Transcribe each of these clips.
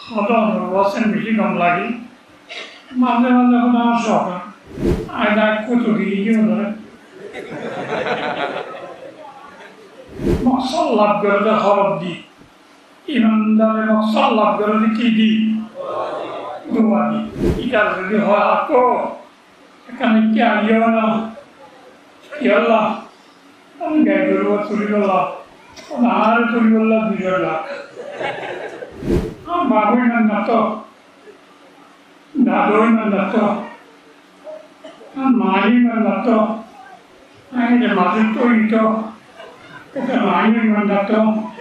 Hodon wasn't become lucky. Mother was not shocker. I got put to the unit. Moxal lab girl the hobby. Even the Moxal lab girl the kiddy. Duani. It has really hot. Can I carry on? Yalla. I'm going to go to Rivala. I'm going to Rivala. Babuin ang nato, dadoin ang nato, maling ang nato, ay masito ito, kasi maling ang nato.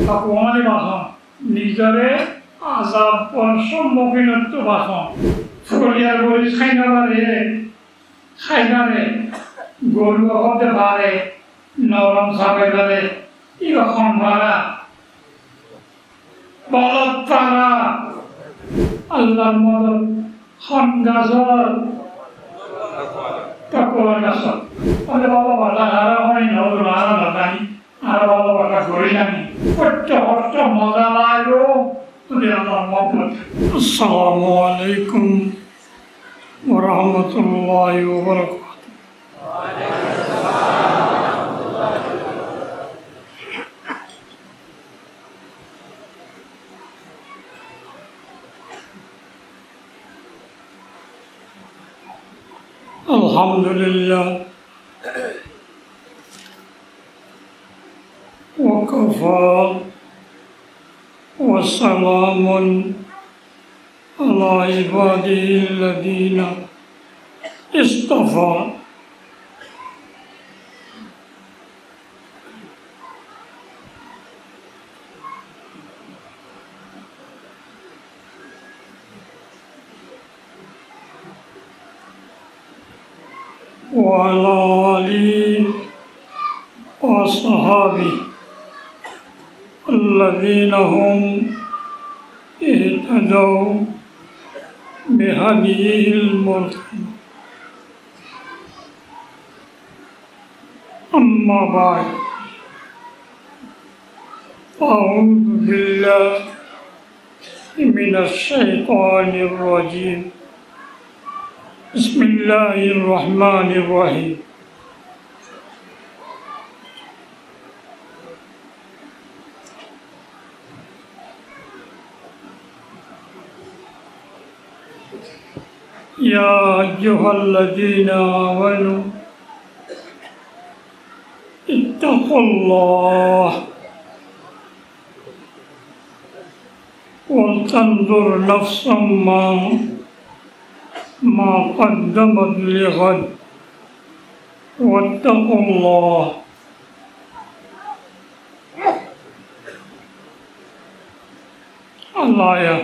Ako nga baso, নিজরে আজাব পর সম্মুখীনত্ব বাসো, foliar বলি খাইনারে, গরু হতে পারে, নরম সাবে পারে, এরকম ভাড়া বলত তারা আল্লাহর মদত হন গাজর তাকওয়া গাজর আরে বাবা বালা হারা হয় না ওর হারা লাগানি আর বাবা বালা গড়ি জানি কত মজা লাগলো তুই আমার মহব্বত আসসালামু আলাইকুম ওয়া রাহমাতুল্লাহি ওয়া বারাকাতুহু الحمد لله وكفى وسلام على عباده الذين اصطفى وعلى آله وأصحابه الذين هم اهتدوا بهديه المرسل أما بعد أعوذ بالله من الشيطان الرجيم بسم الله الرحمن الرحيم يا أيها الذين آمنوا اتقوا الله ولتنظر نفس ما قدمت لغد واتقوا الله الآية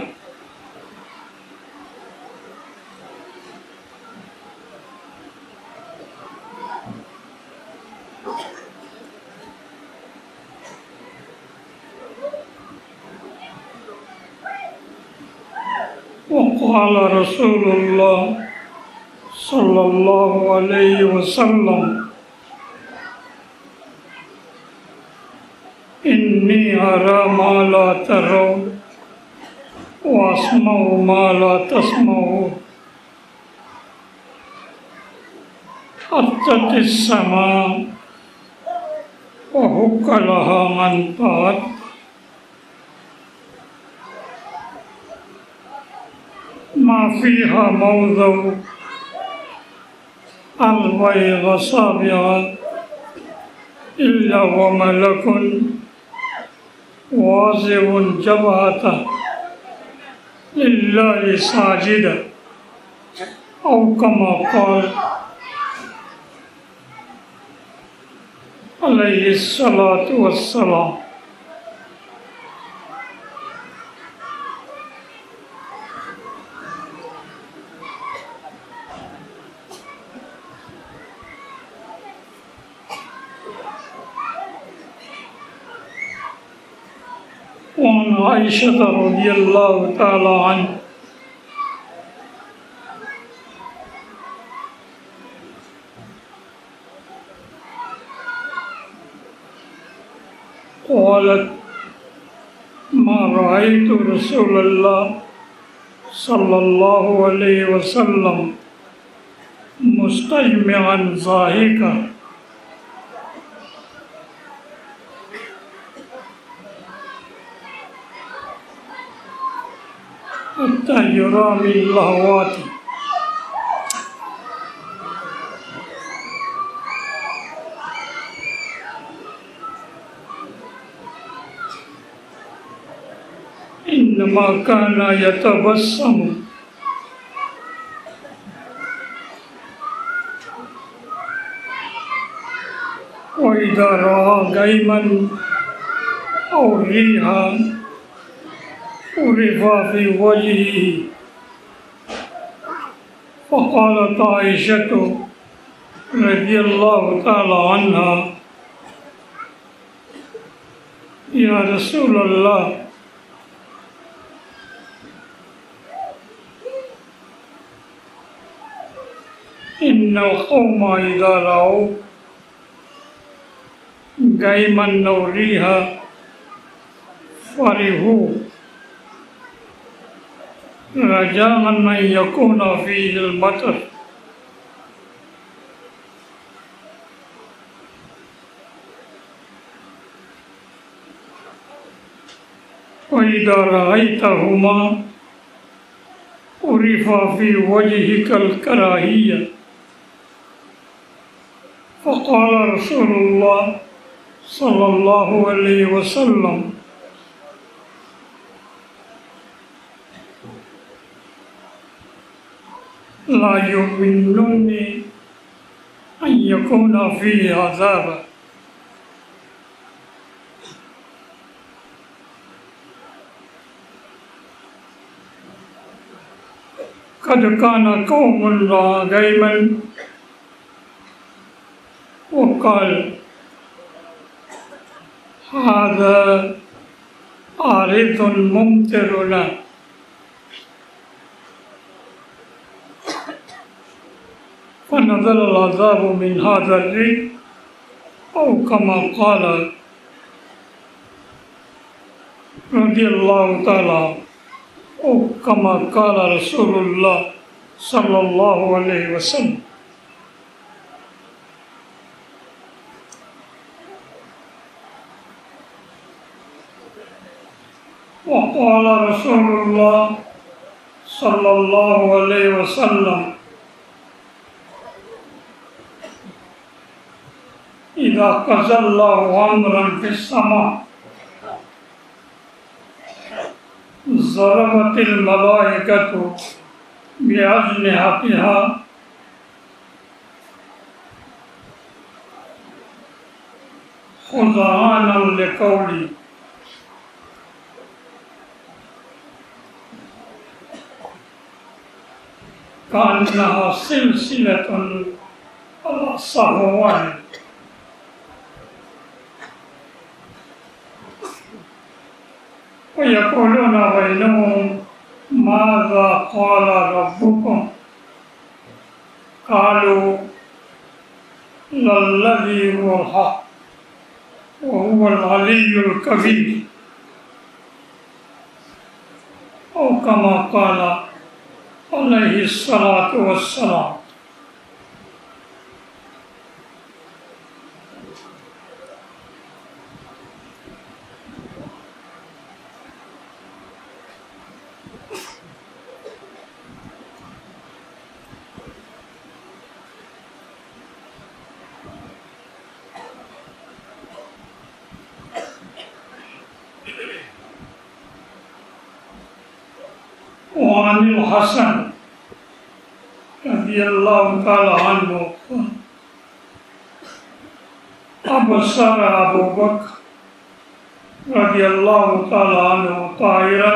وقال رسول الله صلى الله عليه وسلم إني أرى ما لا ترون وأسمع ما لا تسمعون حطت السماء وهك لها من طات ما فيها موضع البيض صابعا إلا وملك واضع جبهته لله ساجدا أو كما قال عليه الصلاة والسلام وعن عائشة رضي الله تعالى عنها قالت ما رأيت رسول الله صلى الله عليه وسلم مستجمعا ضاحكا حتى يرى من لهواته إنما كان يتبسم وإذا رأى غيما أو ريحا عرف في وجهه فقالت عائشة رضي الله تعالى عنها يا رسول الله إن القوم إذا رأوا غيما أو ريحا فرحوا رجاء أن يكون فيه المطر وإذا رأيتهما عرف في وجهك الكراهية فقال رسول الله صلى الله عليه وسلم لا يؤمنني أن يكون فيه عذاب قد كان قوم رأى غيما وقال هذا عارض ممطرنا فنزل العذاب من هذا الريح أو كما قال رضي الله تعالى أو كما قال رسول الله صلى الله عليه وسلم وقال رسول الله صلى الله عليه وسلم إذا قضى الله أمرا في السماء ضربت الملائكة بأجنحتها خضعانا لقولي كأنها سلسلة على صفوان ويقولون بينهم ماذا قال ربكم قالوا للذي هو الحق وهو العلي الكبير أو كما قال عليه الصلاة والسلام وعن الحسن رضي الله تعالى عنه أبصر أبو بكر رضي الله تعالى عنه طائرا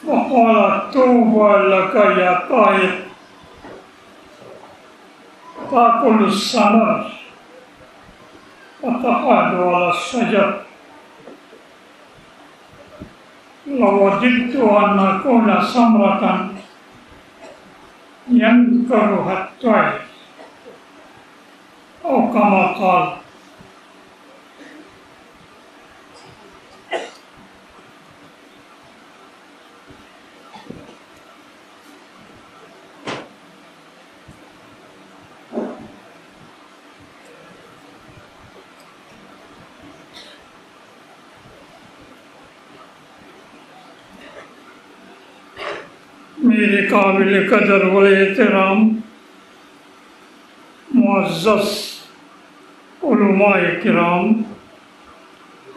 فقال توبى لك يا طائر تأكل الثمر وتقعد على الشجر لوددت أن أكون ثمرة ينكرها الطير أو كما قال मेरे काबिल कदर व एहतराम मुअज़्ज़ज़ उलमाए किराम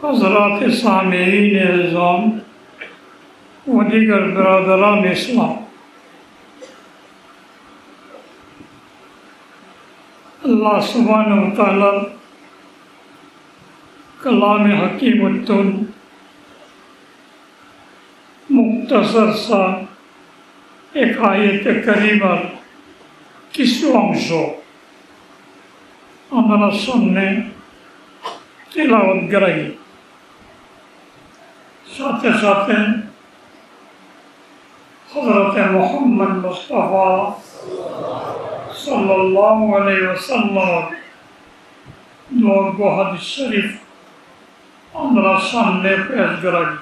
हज़रात सामीईन इज़्ज़ाम व दीगर बरादरान इस्लाम, अल्लाह सुब्हानहु व तआला कलाम हकीमुत्तुन मुख्तसर सा एक आयत करीमार কিছু অংশ আমরা সামনে তিলাওয়াত করি, সাথে সাথে হযরত মুহাম্মদ মুস্তাফা সাল্লাল্লাহু আলাইহি ওয়াসাল্লাম দোয়া হাদিস শরীফ আমরা সামনে পেশ করি।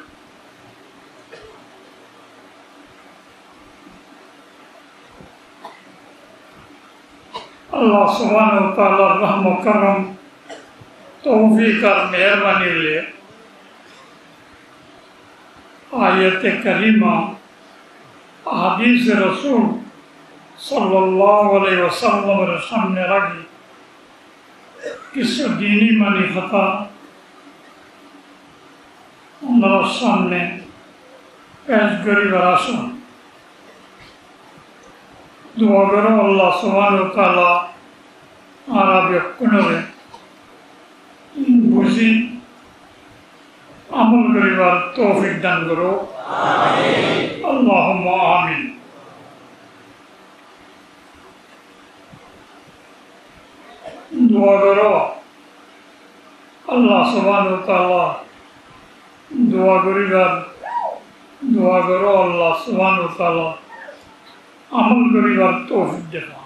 अल्लाह सुब्हानहु व तआला रहम व करम तौफीक और मेहरबानी ले आयत करीमा हदीस रसूल सल्लल्लाहु अलैहि वसल्लम रे सामने रखी किसी दीनी मानी खता हमरा सामने पेश करी बरासा दुआ करो अल्लाह सुब्हानहु व तआला आराब कुनरे बुझी अमल करिबार तौफीक दान करो, आमीन अल्लाहुम्मा आमीन। दुआ करो अल्लाह सुब्हानहु व तआला दुआ करो अल्लाह सुब्हानहु व तआला अमल करिबार तौफीक देना।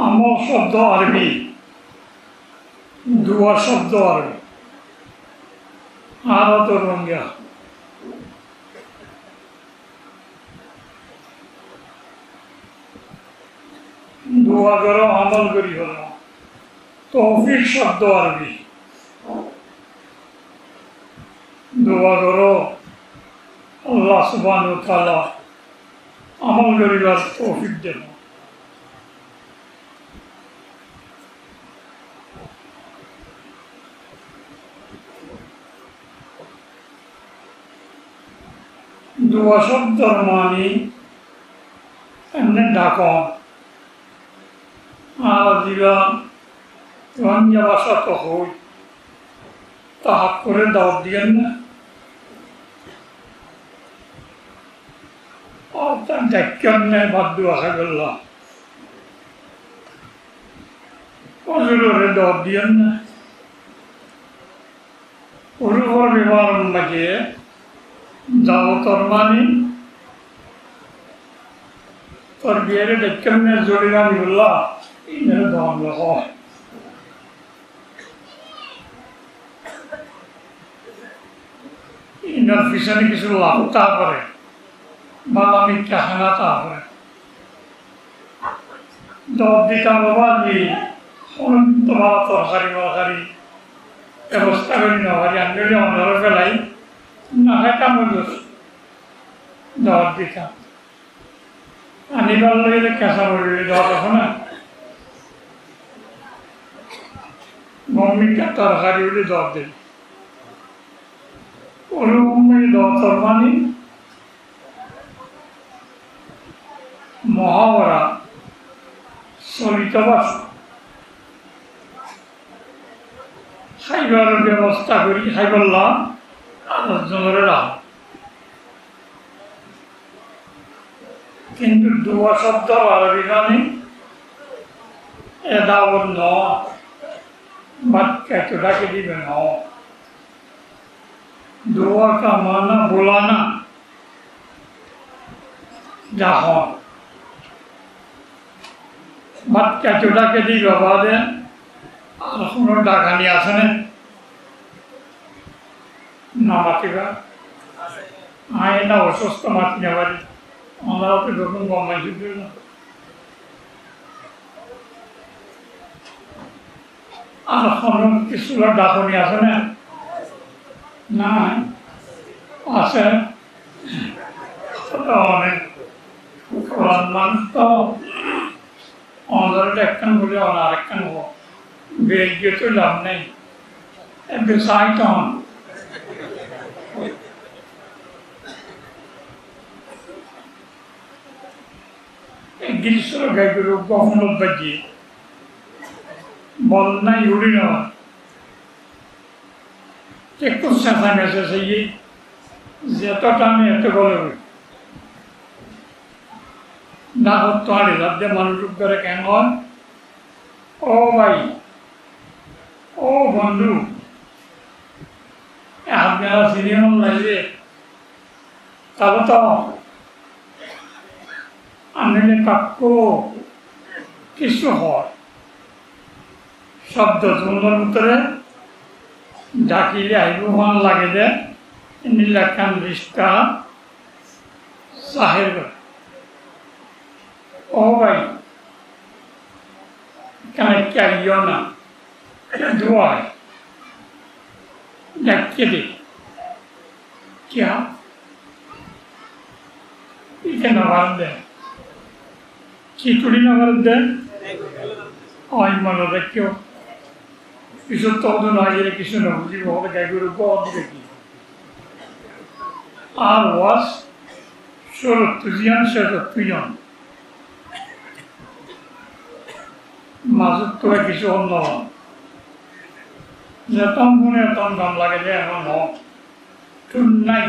अमल शब्द अरबी, दुआ शब्द अरबी आरत रंगा दुआ करो अमल करी हो तौफीक शब्द अरबी दुआ करो अल्लाह सुब्हानहु व तआला अमल करिबार तौफीक देना। दुआ शब्द मानी एमने ढाका आजीवा रंजा भाषा तो हो ताहक्कुरे दावत दियन और तन देखन ने बद्दुआ खगल्ला और दावत दियन और बीमार मजे दावत और मानी और बेरे देखन ने जोड़िया निकला इन्हें दाम लगा इन्हें फिसने किसी लापता करे माला में क्या हंगाता करे दावत दिता बाबाजी उन तुम्हारा तो हरी व्यवस्था करी ना हरी अंगली अंदर फैलाई ना है काम उधर दावत दिता अनिवार्य लोग कैसा बोल रहे दावत है ना मम्मी क्या तरकारी वाली दावत दे और मम्मी दावत फरमानी मुहावरा सलितबास खाइबार व्यवस्था करी खाइबाल्ला जमरे रहा किंतु दुआ शब्द अरबी गाने एदावन न मत कहते दा के दी बनाओ दुआ का माना बुलाना যখন বাচ্চা চোটাকে দিল বাদে আর কোনো ডাকানি আসে না মাতিবা আয় না অসুস্থ মাতি না বাড়ি আমরা তো যখন গমাই শুধু না আর কোনো কিছু ডাকনি আসে না আছে অনেক মানুষ তো অন্ধকার একখান বলে আরেকখান হবো বেশ গিয়ে তো লাভ নেই একটু সাইট হন গ্রীষ্ম গাইগুলো কখনো বাজিয়ে বল নাই উড়ি নেওয়া একটু চেঁচা গেছে সেই যেতটা আমি এত বলে না হতো হাড়ি রাজ্যে মানুষ করে কেন হয় ও ভাই ও বন্ধু আপনারা সিনেমা লাগবে তাহলে তো আমি কাক্য কিছু হয় শব্দ সুন্দর ভিতরে ডাকিলে আইবুমান লাগে যে নীলাকান রিস্তা সাহেব ओ भाई क्या योना दुआ है डके दे क्या इसे नवाज दे खिचड़ी नवाज दे आई मनो रखियो किसी तो ना ये किसी ने मुझे बहुत क्या गुरु को और देखी आवाज शुरू तुझियां से तुझियां মাঝত তোরা কিছু অন্য যেতম গুণে এতম দাম লাগে যে এখন টুন নাই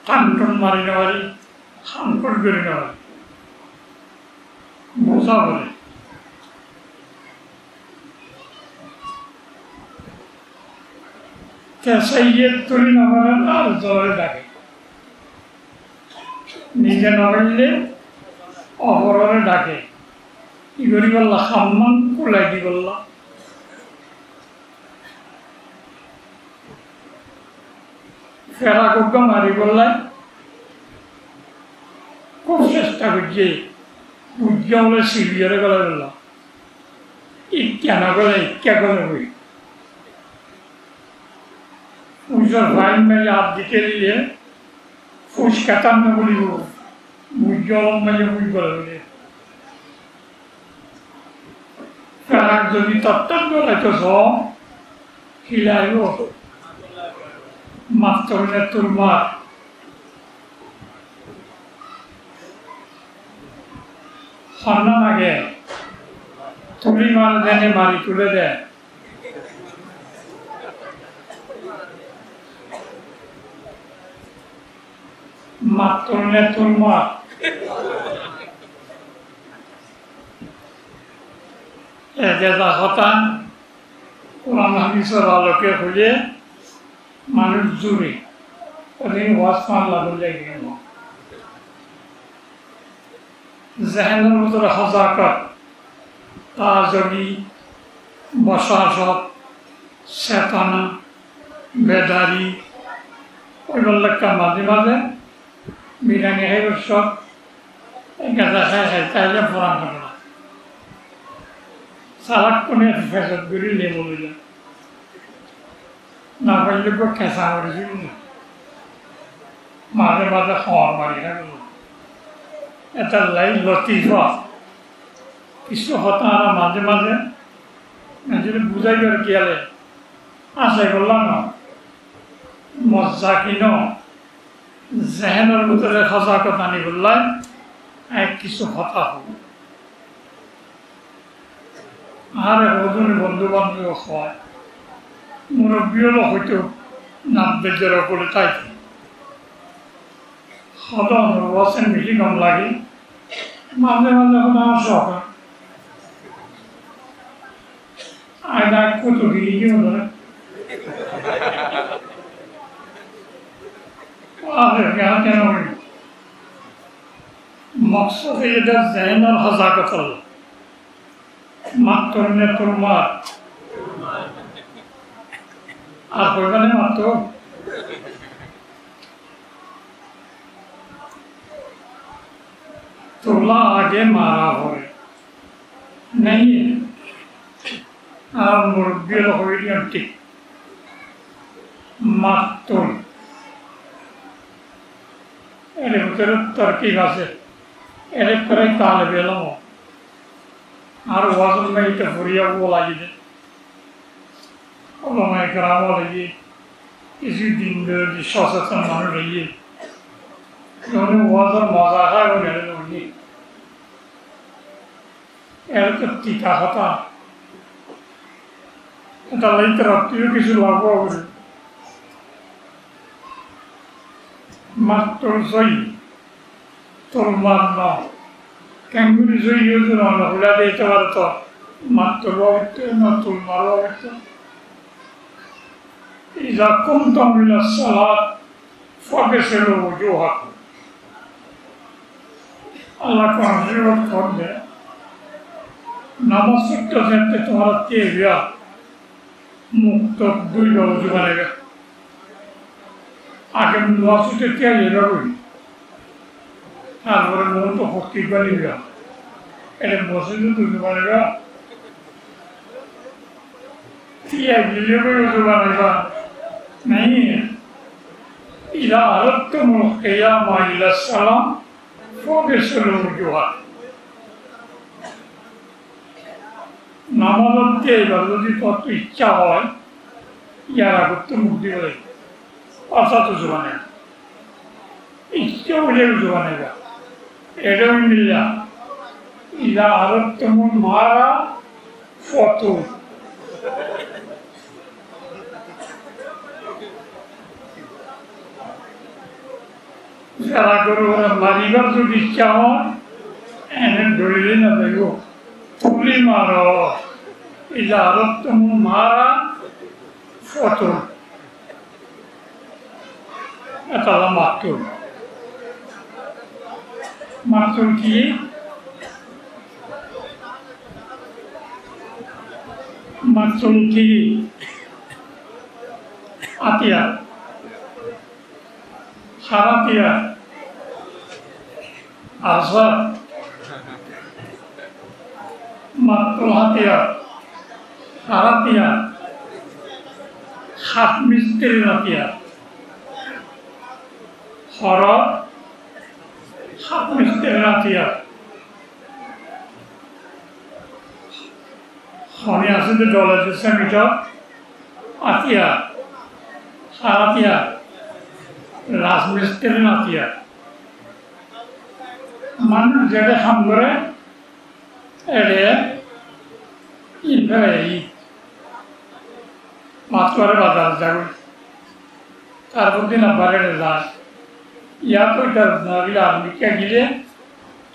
টান টুন মারি নেওয়ারি হানকুট করে নেওয়ারি বোঝা বলে সেই তুলি নামারেন আর জোরে ডাকে নিজে নামাইলে অপরে ডাকে কি করি বললা সম্মান কোলাই দি বললা ফেরা কোক মারি বললাই খুব চেষ্টা করছে বুঝে বলে সিরিয়ারে গলা বললাম ইচ্ছা না গলে ইচ্ছা করে বই পুজোর ভাই মেলে হাত দিতে দিলে ফুস কাটান না বলিব বুঝে অলম মেলে বুঝ করে বলে Karak jadi tetap berlaku so, hilayu, masternya turmat, karena lagi, tuli mana dene mari tule deh, masternya turmat. এজেজা কথা কোরআন হাদিসের আলোকে খুঁজে মানুষ জুড়ে ওদিন ওয়াসমান লাগুন যাই গেল জেহেনের ভিতরে হজাকত তাজগি বসাসত চেতনা বেদারি ওইগুলোকে মাঝে মাঝে বিরিয়ানি খাই সব এগাজা খাই খাই চাইলে ফোরান করে সালাক কোনে ফেসত গুলি লেবো লইলা না পাইলে গো খেসা করেছিল মাঝে মাঝে খাওয়ার মারি থাকলো এটা লাই লতিফা কিছু হতারা মাঝে মাঝে যদি বুঝাইবার গেলে আশাই করলাম না মজা কিন জেহেনের ভিতরে সজাগত আনি বললাম এক কিছু হতা হব আর ওজনে বন্ধু বান্ধব হয় মুরব্বীরও হয়তো নাব্যের ওপরে তাই সদন ওয়াসেন বেশি কম লাগে মাঝে মাঝে এখন আমার শখ আয়না কত গিয়ে ধরে آخر كان كانوا مقصود إذا زين الحزاقة الله مقتولنا ترمات آخر كان مقتول तुला आगे मारा हो नहीं है आप मुर्गी लोग मातुल एले उतर तरकी गासे एले करे ताले बेला हो आर वाजन में इते फुरिया वो लागी दे और मैं करामो लगी इसी दिन दे शासक सम्मान रही उन्होंने वाजन मजा है वो नहीं लोगी एले तो तीखा खाता तो लाइट रखती हो किसी लागू हो Matul soi, tulmarna, kenguru soi yuzu na hula de tawarto, matul wawitto na tulmar wawitto. Iza kuntum ila salat, fagesilu wujuhakum. Allah ko jivat korde, namaz sutta sette tumhara tevya, mukto duiga wuju banega. आगे मुआवजे के क्या ये रही हाँ वो लोग तो होती बनेगा ऐसे मौसम तो दूसरा बनेगा ये ये भी दूसरा बनेगा नहीं इला अरब तो मुख्या माइला सलाम फोकस लोग जो है नामालत के बरदोजी तो इच्छा हो यार अगुत्त मुक्ति वाले असत जुबाने इसके उले जुबाने का एडम मिला इला अरब तुम मारा फोटो जरा करो मारीबर जो दिखाओ एने डोले ना देखो तुली मारो इला अरब तुम मारा photo adalah maktul. Maktul ki atia, haratia, azab, maktul hatia, haratia, hat misteri hatia. Horor, hak misteratia. Honi aslında dolayısıyla mitop, atia, haratia, las misteratia. Mana jadi hambre, ele, ini, matwara badal jago. Tarbudin abare rezat. या तो इधर नाविला आदमी क्या गिले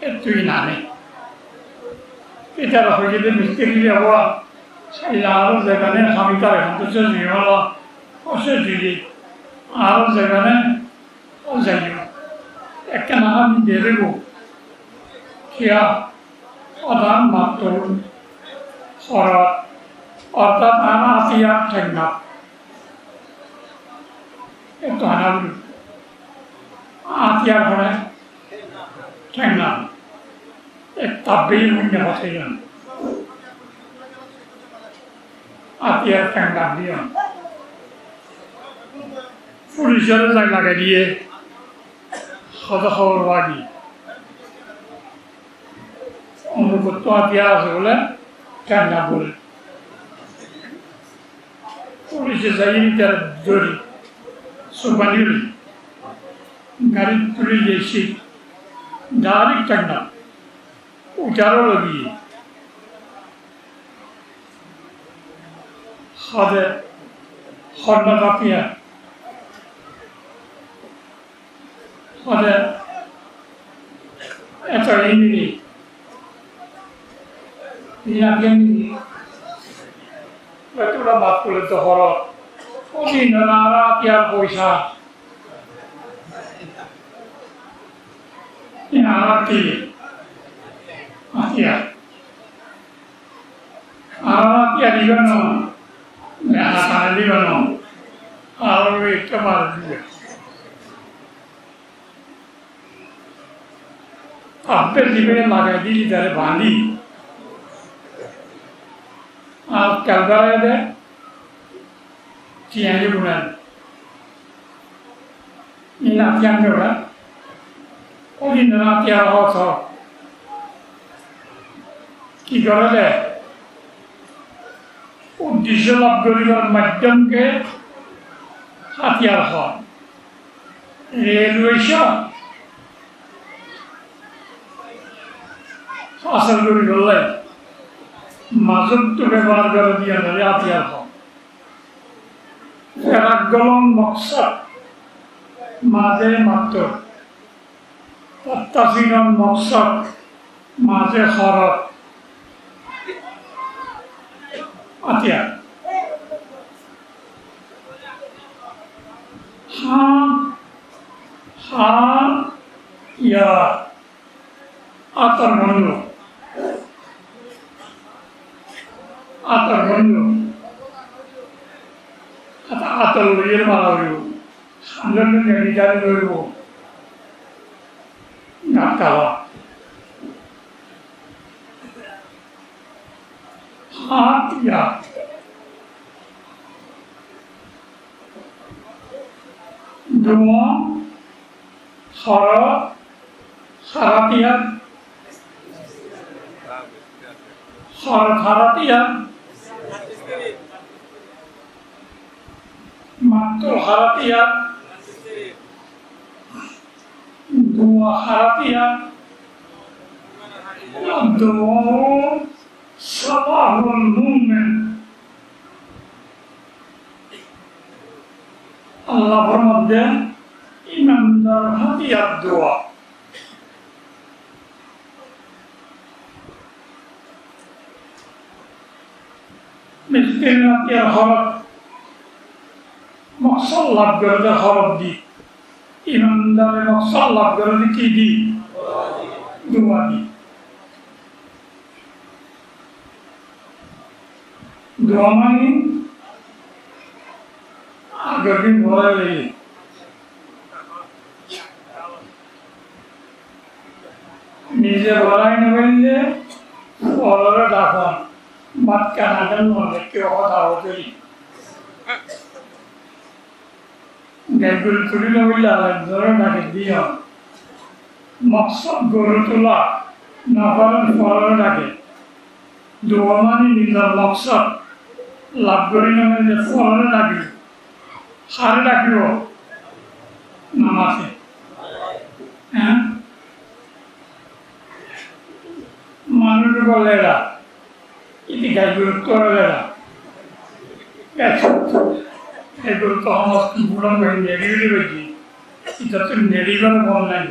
तो ही नाने इधर हो गए मिस्त्री लिया हुआ इलाहाबाद जगह ने खामिता है हम तो चल नहीं वाला उसे जीली आरोप जगह ने और जाइयो एक का नाम दे रहे हो क्या अदान मातुल और तब आना आतिया ठगना ये तो हनावली आतिया भरे ठगना एक तब्दील होने होते हैं आतिया ठगना दिया पुलिस जरूर लगा दिए खुद खबर वाली उनको तो आतिया से बोले ठगना बोले पुलिस जरूरी तरह जोड़ी सुबह गाड़ी तुली जैसी डायरेक्ट ठगना उचारो लगी खादे खाना काफिया खादे ऐसा ही नहीं ये आगे नहीं betul lah bakul itu horor. Oh ini nara tiap poisa. ini arati hatiar di mana anak di mana alu itu malu juga apa sih yang lagi di dari bandi kalau ada tiada bulan ini latihan berapa oh ini latihan apa kita ada উদ্দেশ্য লাভ করিবার মাধ্যমকে হাতিয়ার হয় railway হাসল করি বললে মাজত্ব ব্যবহার করে দিয়ে ধরে হাতিয়ার হয় ফেরাকগলন মকসদ মাঝে মাত্র প্রত্যাশীগণ মকসদ মাঝে খরচ hatiar. Ya atar bandu kata atar luyir malawiu sambil menjadi jari luyu nggak kalah hatiar dua haratian matul haratian dua haratian dua salahul mu'min Allah bermadzah imam dar hatiar dua miskin hatiar harap maksal lab garda harap di imam dar maksal lab garda ki di dua di dua mani agar di mulai নিজে বলাই নবলে ওরা ডাকন মাত কানাডান মনে কেউ কথা হতই গাইগুল তুলি নবলে আলাদা ধরে ডাকে দিও মকসদ গড়ে তোলা নফারন ফলন ডাকে দোয়ামানি নিজের মকসদ লাভ করি নবলে ফলন ডাকে সারে ডাকিব নামাজে হ্যাঁ মানুষ বলেরা ইতি গাইগুলো করেরা এগুলো তো সমস্ত বুড়ন করে নেড়িয়ে বেশি এটা তো নেড়িবার বল নাই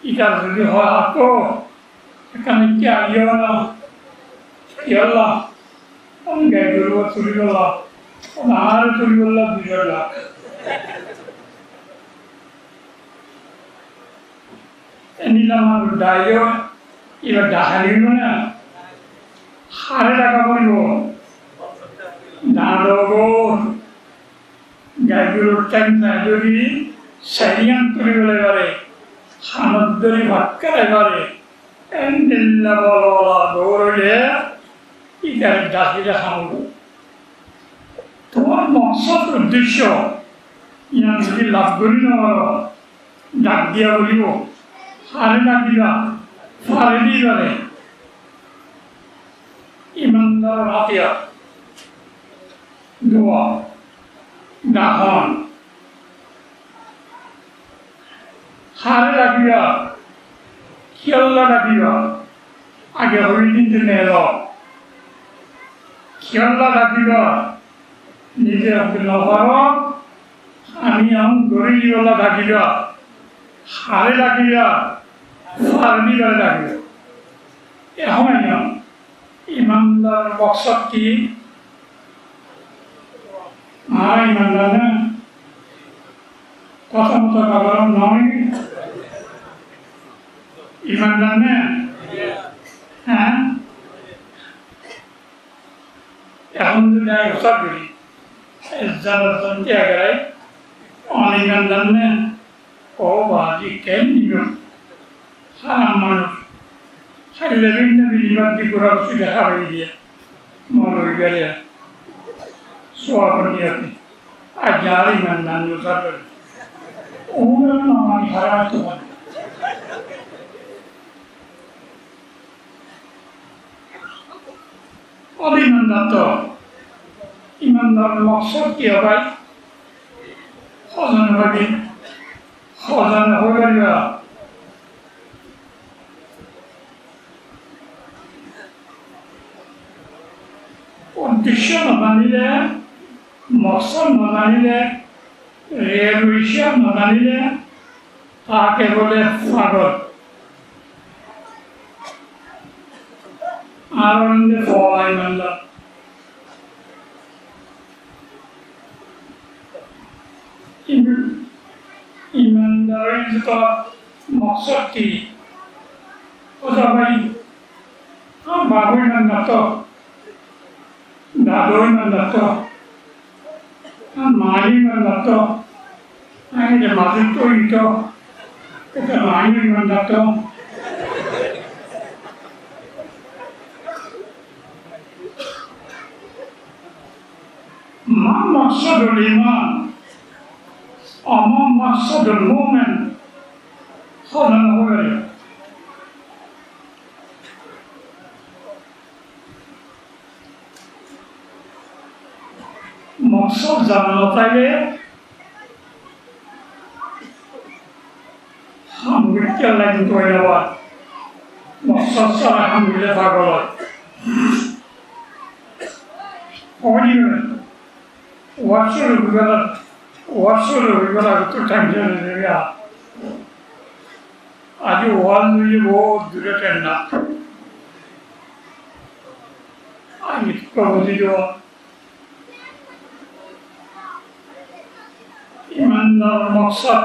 এটা যদি হয় আকো এখানে কি আইও না কি হল গাইগুলো চুরি করল আর চুরি করল 2 লাখ নিলাম আর ডাইও এবার ডাহারিব না হারে টাকা পড়ব দাঁড়ব গাইগুলোর টাইম যদি সারিয়ান করে এবারে খানদ্দরি ভাক্কার এবারে এন্ডিল্লা বলা দৌড়লে ইটার ডাকিটা খামব তোমার মকসদ উদ্দেশ্য ইয়ান যদি লাভ করি না ডাক দিয়া বলিব হারে ডাকিবা ফারেদি করে ইমানদার হাতিয়ার দোয়া দাহন হারে রাখিবা খেয়াল্লা রাখিবা আগে হরি দিনতে নেল খেয়াল্লা রাখিবা নিজে আপনি নবার আমি গরিবলা রাখিবা হারে রাখিবা ফারদি করে রাখিবা এখন ইমানদার মকসদ কি ইমানদার না কথা মতো কারণ নয় ইমান জানেন? হ্যাঁ, এখন যদি একটা করি জানাতে আগে অনিমান জানেন ও বাজি কেন নিব সারা মানুষ সাইলে বিভিন্ন বিনিময় দিয়ে ঘোরা বসে দেখা হয়ে গিয়ে মনে গেলে সোয়াবনি আপনি আর যার ইমান জানলো তারপরে ওগুলো আমার খারাপ তো হয় অভিনন্দন তো ইমানদার মকসদ কি হবে খজানা ভাবি খজানা হয়ে গেল উদ্দেশ্য না জানিলে মকসদ না জানিলে রেলওয়েশন না জানিলে তাকে বলে পাগল আর ফল ইমানদার ইমানদারের যেটা মকসদ কি ওটা ভাই বাবু ইমানদার তো দাদু ইমানদার তো মা ইমানদার তো মাঝে তৈরি তো এটা মাই ইমানদার তো ما مقصد الإيمان وما مقصد المؤمن خلنا نقول مقصد زمان طيب हम क्या लगे तो ये बात मकसद सारा हम मिले पागल और ये ವರ್ಷಗಳು ವಿವರಾಗುತ್ತೆ ಟೆನ್ಷನ್ ಇದೆಯಾ ಅದು ಒಂದು ದುರಟೆನ್ನ ಆಗಿಟ್ಕೋಬೋದಿದೆಯೋ ইমানদার মকসদ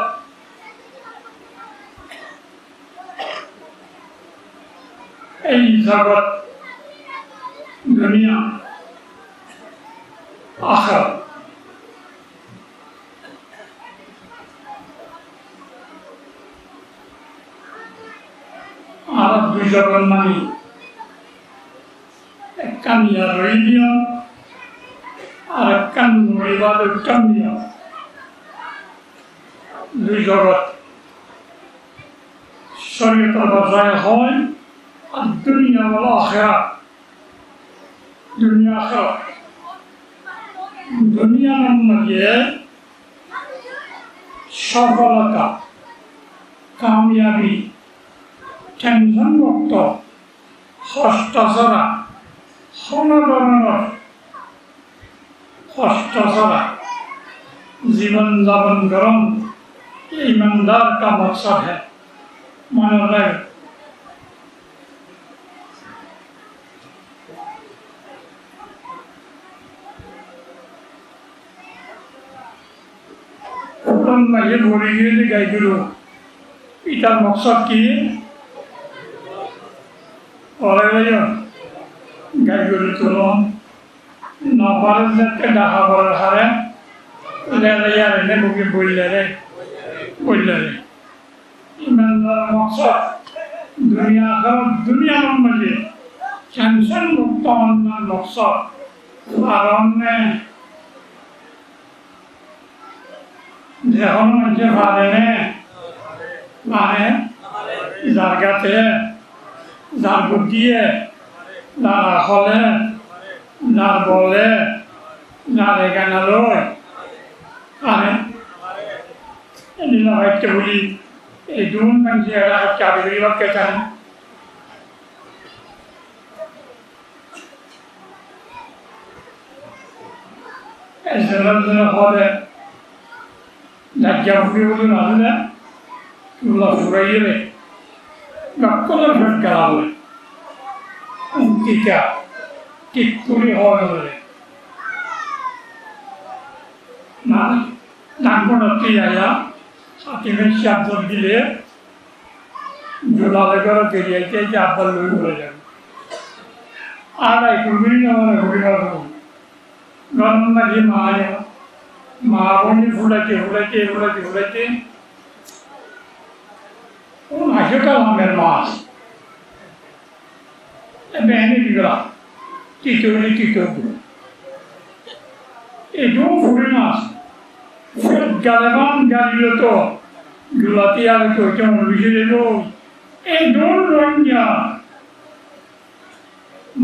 এই জগৎ দুনিয়া আখিরাত আর দুই জগৎ মানে একখান রইলিয়া আর একখান ইবাদত কামিয়া দুই জগৎ শরীয়তের ভাষায় হয় আর দুনিয়া বলা আখিরাত দুনিয়া আখিরাত দুনিয়া মধ্যে সফলতা কামিয়াবি টেনশন মুক্ত কষ্ট ছাড়া কোনো ধরনের কষ্ট ছাড়া জীवन যাপন করুন ईमानदार का मकसद है मन रहे ये बोलेंगे गाय गुरु इतार मकसद की और गाय गुरु तुलो नौपाल के डाहा पर हारे ले यार ने मुझे बोल ले ईमानदार मकसद दुनिया में टेंशन मुक्त होना मकसद कारण যখন মানুষের মানে যার গাতে যার বুদ্ধিয়ে যার হলে যার বলে যার এখানে লয় মানে এদিন হয়তো বলি এই দুন মানুষের এরা চাবি করিবার কে চান হলে Daggiamo più di una sulla furire, ma cosa per cavolo? Antica, piccoli ore. Ma ancora qui allá, a che messi a dormire, জোলালে করে পেরিয়াইতে যে আব্বার লই বলে যাবে আর এই কুলবিনি আমার হরিবার গরম মাঝে মা বন্ধু ফুলাইতে কোন আশোটা আমের মাছ বেনে দিগলা টিটো এটাও ফুলে মাছ গালেবান গাড়িল তো গুলাতি আগে তো কেমন বিষয় এই দোল রঞ্জা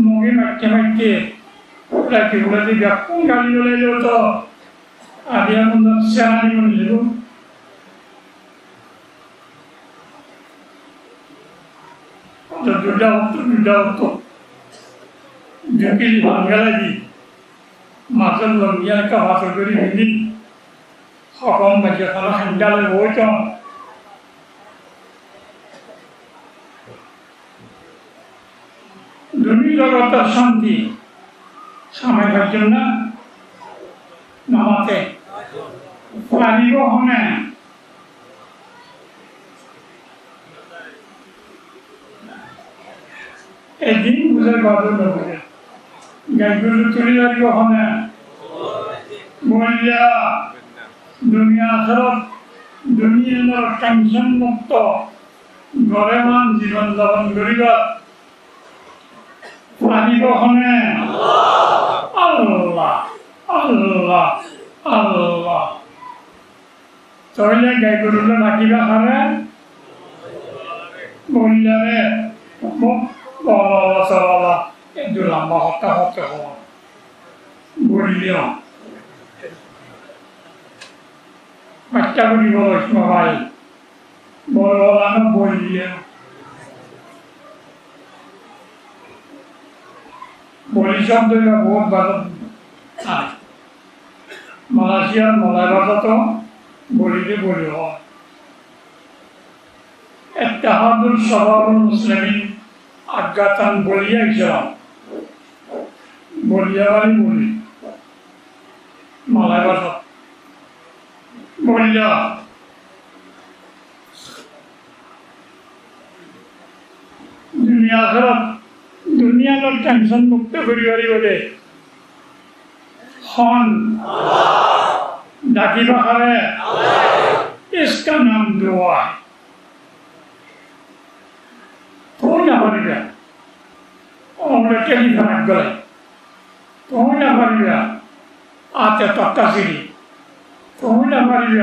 মগে মাইকে ফুলাইতে ব্যাপক গাড়ি চলে তো আদিয়া মন্দির সেনানি মন্দির দুটা হতো ঝুঁকিলি ভাঙ্গালা দি মাছের লঙ্গিয়া একটা ভাত করে মিলি সকম বাচ্চা খানা খান্ডালে বইত দুই জগতের শান্তি সামাই পাইছেন না নামাতে পারিব হনে একদিন বুঝে বাদল বুঝে গাইগুলো তুলি পারিব হনে বলিয়া দুনিয়া আখেরাত দুনিয়ার টেনশন মুক্ত ঘরে মান জীবন যাপন করিবা পারিব হনে আল্লাহ আল্লাহ আল্লাহ তাহলে গাইগুলো রাখিবা খাবে বলিয়ারে বলা চলা একটু লম্বা হতে হওয়া বলিও বাচ্চাগুলি বলো সবাই বড় বলানো বলিও বলি শব্দটা বহুত ভালো মালয়েশিয়ার মলাই ভাষা তো বলিতে বলি হয় ইত্তেহাদুল শাবাবুল মুসলিমিন আজ্ঞাতান বলিয়া ইসলাম বলিয়া বলি মালাই ভাষা বলিয়া দুনিয়ার টেনশন মুক্ত করিবারি বলে হন ডাকিবা খাবে इसका नाम दुआ है कौन हमारी और कहीं फरक गए कौन हमारी आते पक्का सीढ़ी कौन हमारी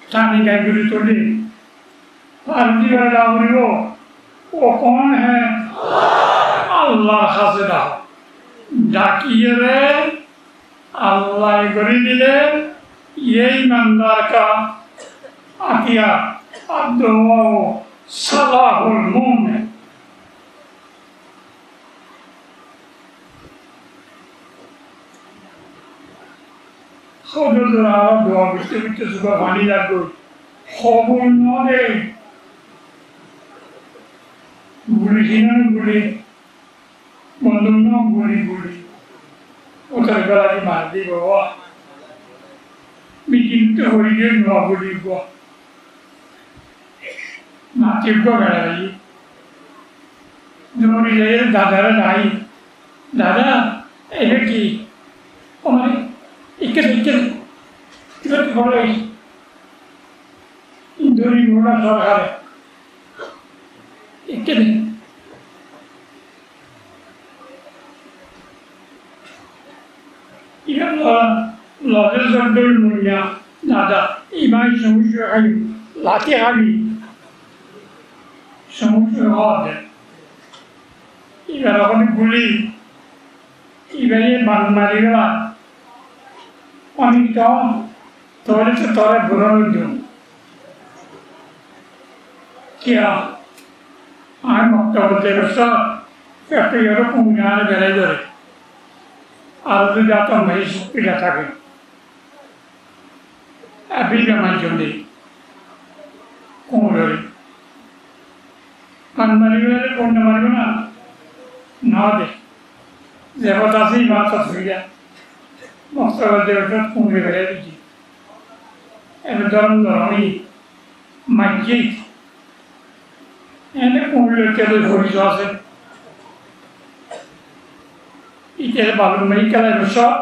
थाने का गुरु तोड़ी आरती वाला वो कौन है अल्लाह खासिदा डाकिए रे अल्लाह गरी दिले ये ईमानदार का आकिया अद्दुआ सलाहुल मुमिन खुद दुआ बिट्टे सुबह पानी लागो खबर न दे गुली सीना गुली बंदूक न गुली उतर गला की मार दी बाबा bikin teorinya dua budi gua nanti gua gak lagi teori saya dada naik dada ini ki omari ikan kita kalau indori guna sarkar ikan ikan Lalu sambil mulia, nada iman semua hari, latih hari, semua ada. Ibarat orang guli, ibaratnya bandar juga. Orang tahu, torat itu torat bukan itu. Kya? Aku tak berterasa, kerana orang punya ada belajar. Arus jatuh mahis tidak sakit. अभी का मंजूरी कौन करे कौन मरेगा कौन न मरेगा ना दे ज़बरदस्ती बात तो सुन गया मक्सद देवता कौन भी करे जी ऐसे धर्म धर्मी मस्जिद এনে কুমিরের তেলের খরিজ আছে ইটের বালু মেয়ে কেলায় সব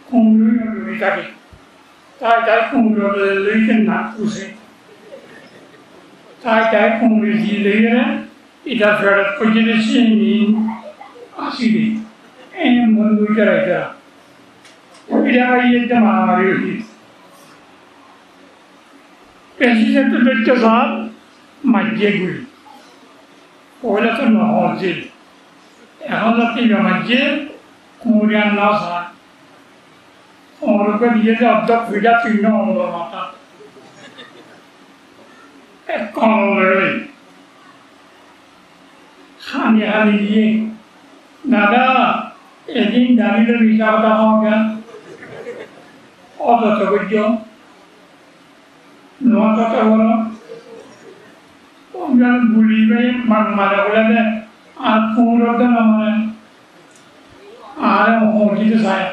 কুমির থাকে তাই কুমিরের লইতে নাক পুষে তাই কুমির দিয়ে লইয়ে এটা ফেরত করে দিয়েছি আসি দিই এই বন্ধু এটা এটা ইয়েতে মারামারি হয়েছে প্রেসিডেন্টের দেখতে সার মাঝিয়ে গুলি পয়লা তো নহর এখন আপনি মাঝিয়ে কুমিরার না সার কুমিরকে দিয়ে যে অর্ধক ফিটা চিহ্ন হলো মাথা এক কমল খানি খানি দিয়ে দাদা এদিন দাঁড়িয়ে বিচার দেওয়া কেন অত বুঝ নোয়া কথা বলো গুলি মারা বলে আর কুমড়োতে না মানে আর হটিতে চায়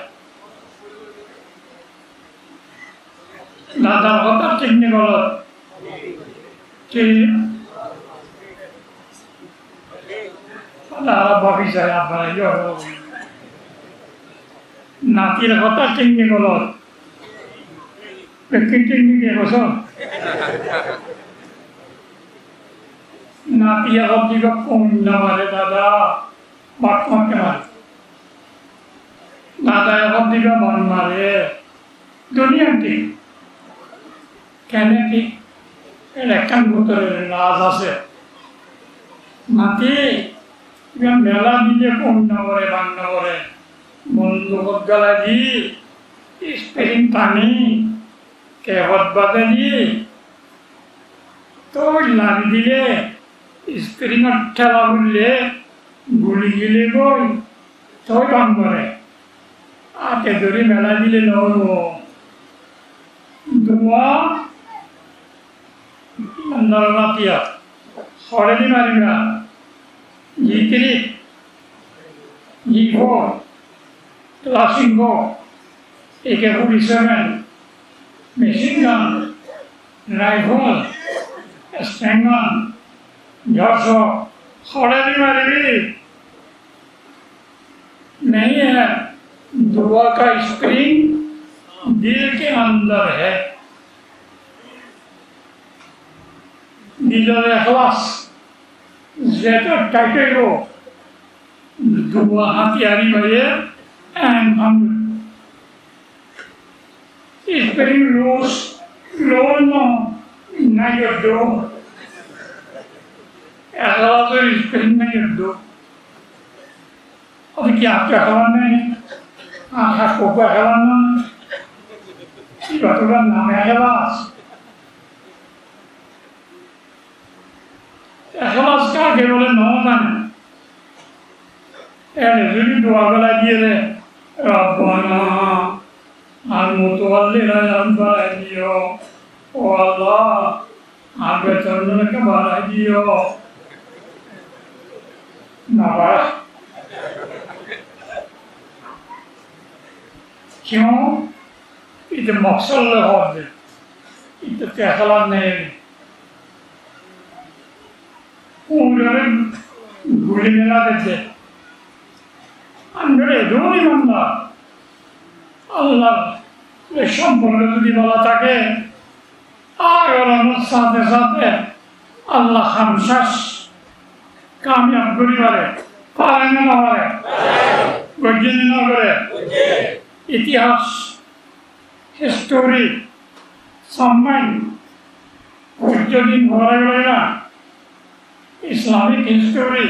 দাদার কথা ঠিক নেই বলো ঠিক দাদা বাকি চায় আপনারা নাতির কথা ঠিক নেই বলো ঠিক নেই বসো নাতি এখন দিকে কন্যা মারে দাদা বাটমাকে মারে দাদা এখন দিকে মন মারে দুনিয়া ঠিক কেন ঠিক এর একখান ভিতরে রাজ আছে নাতি মেলা দিলে কন্যা করে বান্না করে বন্ধুক গলা দি স্প্রিং টানি কেহত বাদে দি তো লাগি দিলে স্প্রিংত ঠেলা বুললে গুলি গিলে গই তই কাম করে আকে ধরে মেলা দিলে নহব ধোঁয়া নাতিয়া সরেদি মারিবা জিতিরি জিভ ক্লাসিং AK-47 machine gun rifle stun gun जॉर्जो थोड़े भी मारेगी नहीं है दुआ का स्प्रिंग दिल के अंदर है दिल में इखलास ज़ेतो टाइटेरो दुआ हथियारी भाई एंड हम स्प्रिंग लूज लोनो नहीं दो ऐसा तो स्प्रिंग नहीं दो और क्या कहलाने आँखा को कहलाना ये बात का नाम है इखलास इखलास का केवल नौना है ऐसे दुआ वाला दिए रे रब्बाना al-mutawallila al-barajiyo o Allah al-betaruna ka barajiyo nabara क्यों इधर मकसद होते इधर कहला नहीं उन्हें गुली मिला देते अंदर दोनों बंदा अल्लाह ये संपूर्ण तुझी वाला ताके आगर अनुसाते साते अल्लाह हमशास कामयाब करी वाले पारे न वाले गजनी न करे इतिहास हिस्टोरी समय कुछ दिन हो रहे ना इस्लामिक हिस्टोरी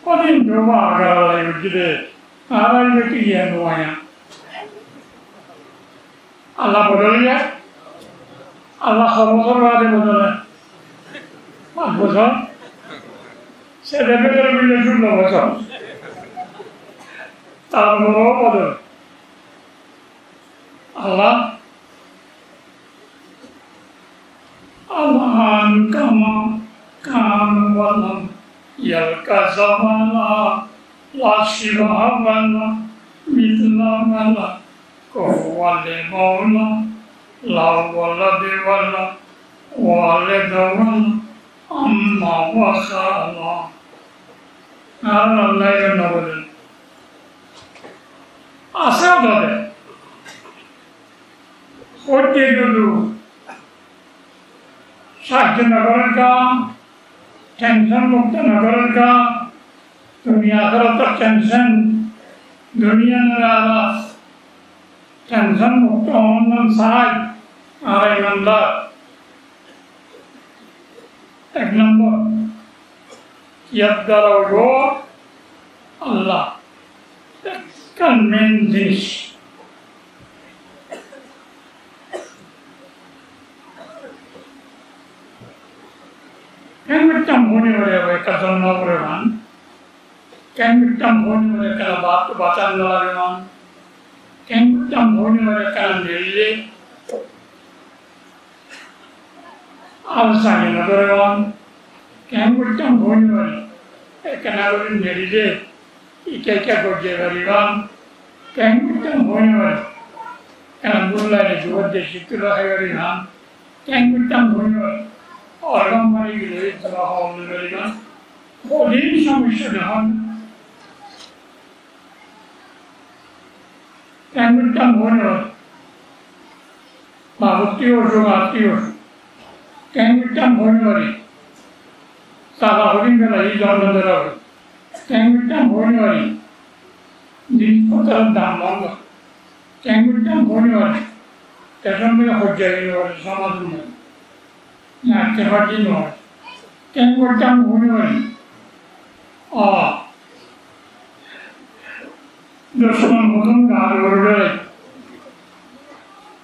कौन जोमा आकर वाला युद्ध आराई में की है नुआया अल्लाह बदल गया अल्लाह खबरों वाले बदल है मत बदल से देवतर मिले जुड़ लो बदल तारमरो बदल अल्लाह अल्लाह कमा काम वलम यल्का ज़माना लाशिबा वला मिथला वला Wale Mola, La Wala de Wala, Wale de Wala, Amma Wasala. Allah ya Nabil. Asal What did you do? Sajjan Nagaran ka, tension mukta Nagaran ka, dunia akhirat tension, dunia nara tension mukta onnan sahaj, arai nanda. Ek number, yaddara Allah. Can mean this. Can we come home over a cousin over one? Can we come home over a calabat to Batan Laraman? Can we come home over a calandri? Outside another one. Can we come home over a canal in Meride? Ikeka go Javarivan. Can we come home over Kalambula is what the Shikula Havarihan? Can we come home over Orgamari village to the home American? Oh, there is some issue. Can we come home over Mahuti or Jumati? Can we come home over Sala Hodinga is on the road? Can we come home over this Potter Damanga? Can we come home over Tatamia Hojay or some other man? Not the Hajino. Can we come home over? Ah, the son of Munga or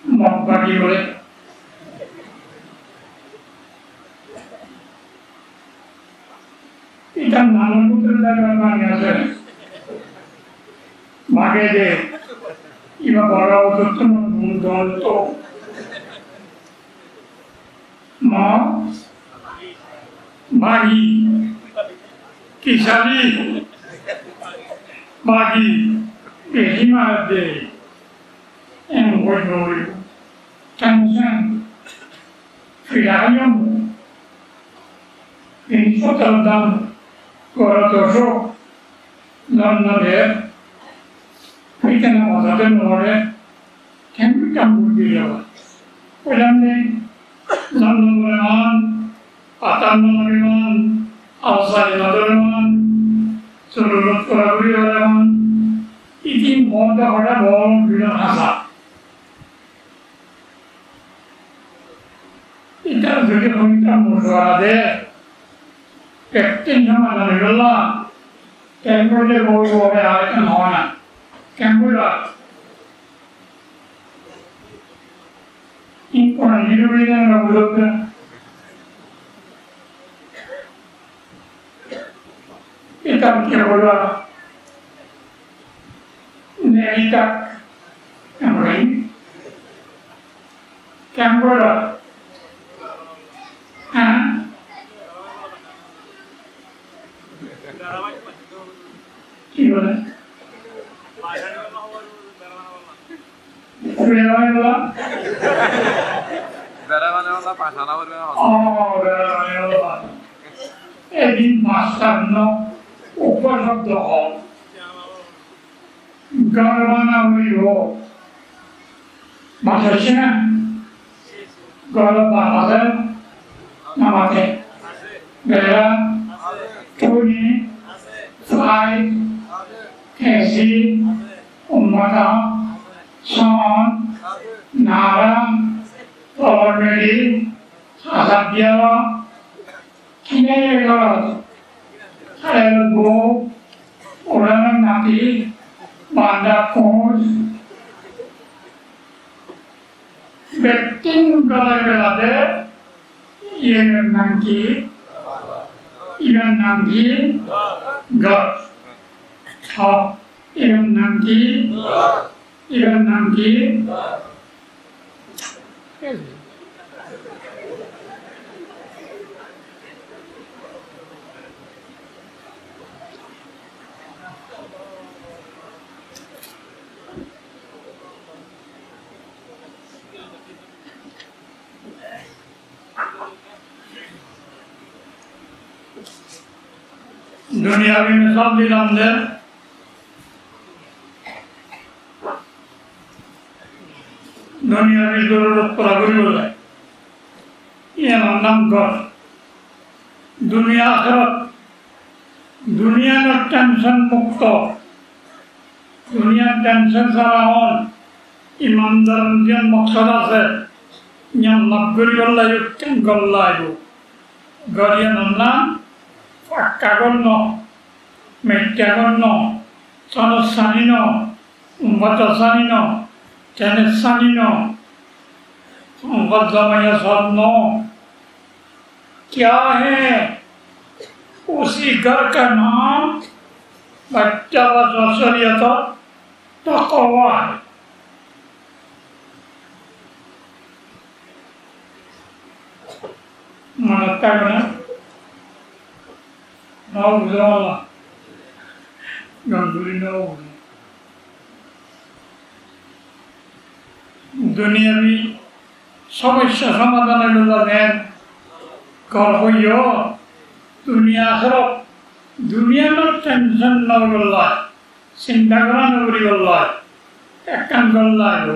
Mokbagi. Kita namun putri dalam yang Magede, iba bara untuk mengundur to, ma, bagi, kisali, bagi, kehimade, yang bodoh, tension, firayam, ini total dalam Koratosho, London, we can have other order. Can we come to the level? Ulamne, London Raman, Patan Raman, outside another Raman, Surut Korabi Raman, eating more the order ball, Vidahasa. It does really point out more there. Captain Hamanilla, Cambodia go over American honor. Cambodia. In Korean of Luka, Itam Cambodia, Nerita, Cameroon, Cambodia, and Gimana? Berapa? Berapa pasana berapa? Oh, berapa? Edin master no, upar sabda ho. Garwana hui ho. Bahasa Garwa bahasa namake. Bera, Tuni, Fly, Casey, Ummata, Son, Nara, Already, Asabia, Kinegara, Elbow, Uranati, Banda Coach, Betting Galagade, Yen Nanki, Iran Nanki, God. Iran Nanki, Iran Nanki. दुनियावी मिसाल दिलाम दे दुनियावी जरूरत पूरा करी बोले ये नाम घर दुनिया आखिरत दुनिया का टेंशन मुक्त दुनिया टेंशन सारा on ईमानदार जिन मकसद से yang lagguri Allah yukin gallayu garian Allah fakkagonno mekkagonno sanosanino umbatasanino tenesanino umbadzamaya sanno क्या है उसी घर का नाम बच्चा वसरियत तक़वा है मनतागना नाउ बुझाला गंगुली नाउ दुनियावी समस्या समाधान करने कर होयो दुनिया आखिरत दुनिया में टेंशन न करला चिंता करा न करी करला एक काम करला हो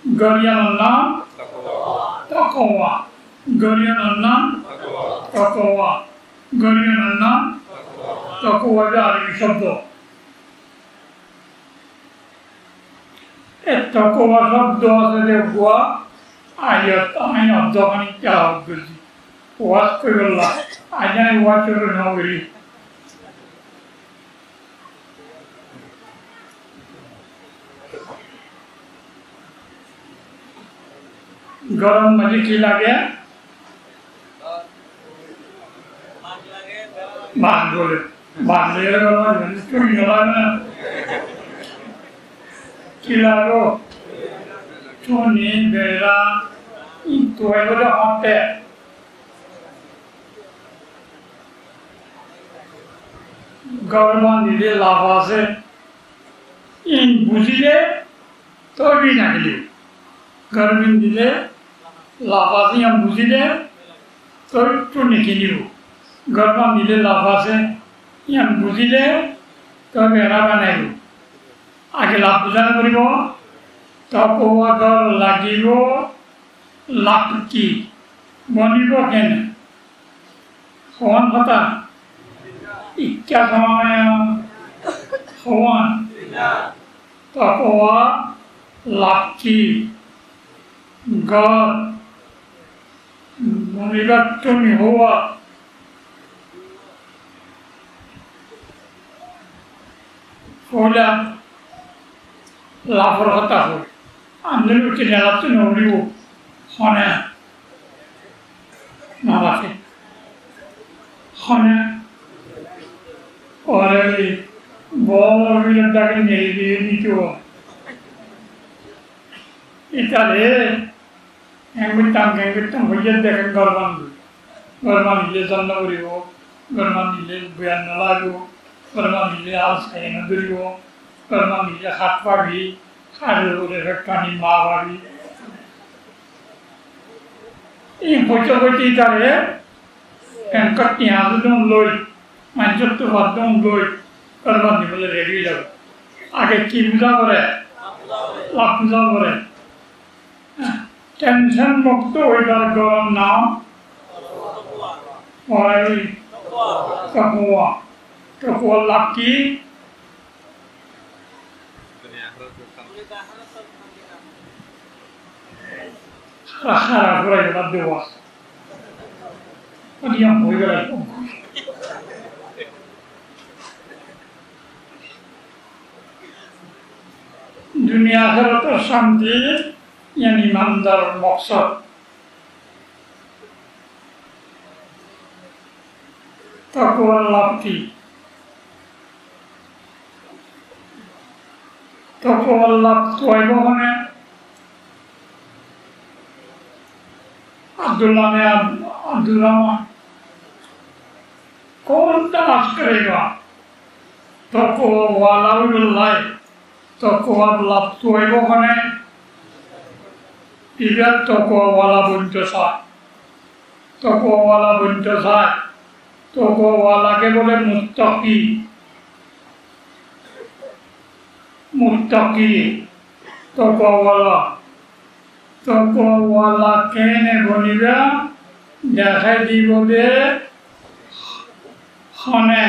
गरियान नाम तक़वा गरियान नाम तक़वा गरियान नाम तक़वा का अरबी शब्द एक तक़वा शब्द से देखो आयत दवानी क्या होगी वास करला आजाए वाचर नौकरी गरम मजे की लागे बांध बोले गरम चुनी लगाना किलारो चुनी बेरा तो है वो जो होते गवर्नमेंट दिले लाभासे इन बुझिले तो भी ना दिले गवर्नमेंट दिले लाभासे हम बुझिले तो चुनी किनियो गवर्नमेंट दिले लाभासे हम बुझिले तो बेरा बनाइयो आगे लाभ बुझाने पड़िबो तो कोवा घर लागिबो लाख की बनिबो केने कौन पता क्या समाया हवन तक़वा लाकी घर मुनीबत तुम हुआ सोला लाफर होता हो अंदर के जलाते नौरी हो खाने नाराज़ खाने और बहुत भी लगता है नहीं क्यों इताले एंगुट्टम भैया देखें गरमान ले जानना पड़ी हो गरमान ले बयान न लागो गरमान ले आस कहीं न दूरी हो गरमान ले हाथ पागी खाने वाले रक्कानी माँ वाली इन बच्चों इताले एंकट यहाँ से तुम लोई मानचों तो वादों लोई गरमान निकले रेडी लग आगे की बुझा करे लाभ बुझा करे टेंशन मुक्त होइबार गरम नाम और तक़वा लाकी खारा पूरा जवाब देवा और ये हम होइबार दुनिया आखिरत और शांति यानी ईमानदार मकसद तक़वा लाकी तक़वा लाक तोयबो होने अब्दुल्ला कौन तलाश करेगा तक़वा वाला उल्लाह तक़वा लाक तोयबो होने इधर तक़वा वाला बुंतो सा তকওয়ালাকে বলে মুত্তাকি। মুত্তাকি তকওয়ালা। তকওয়ালা কেনে বনিবা দেখাই দিব দে হনে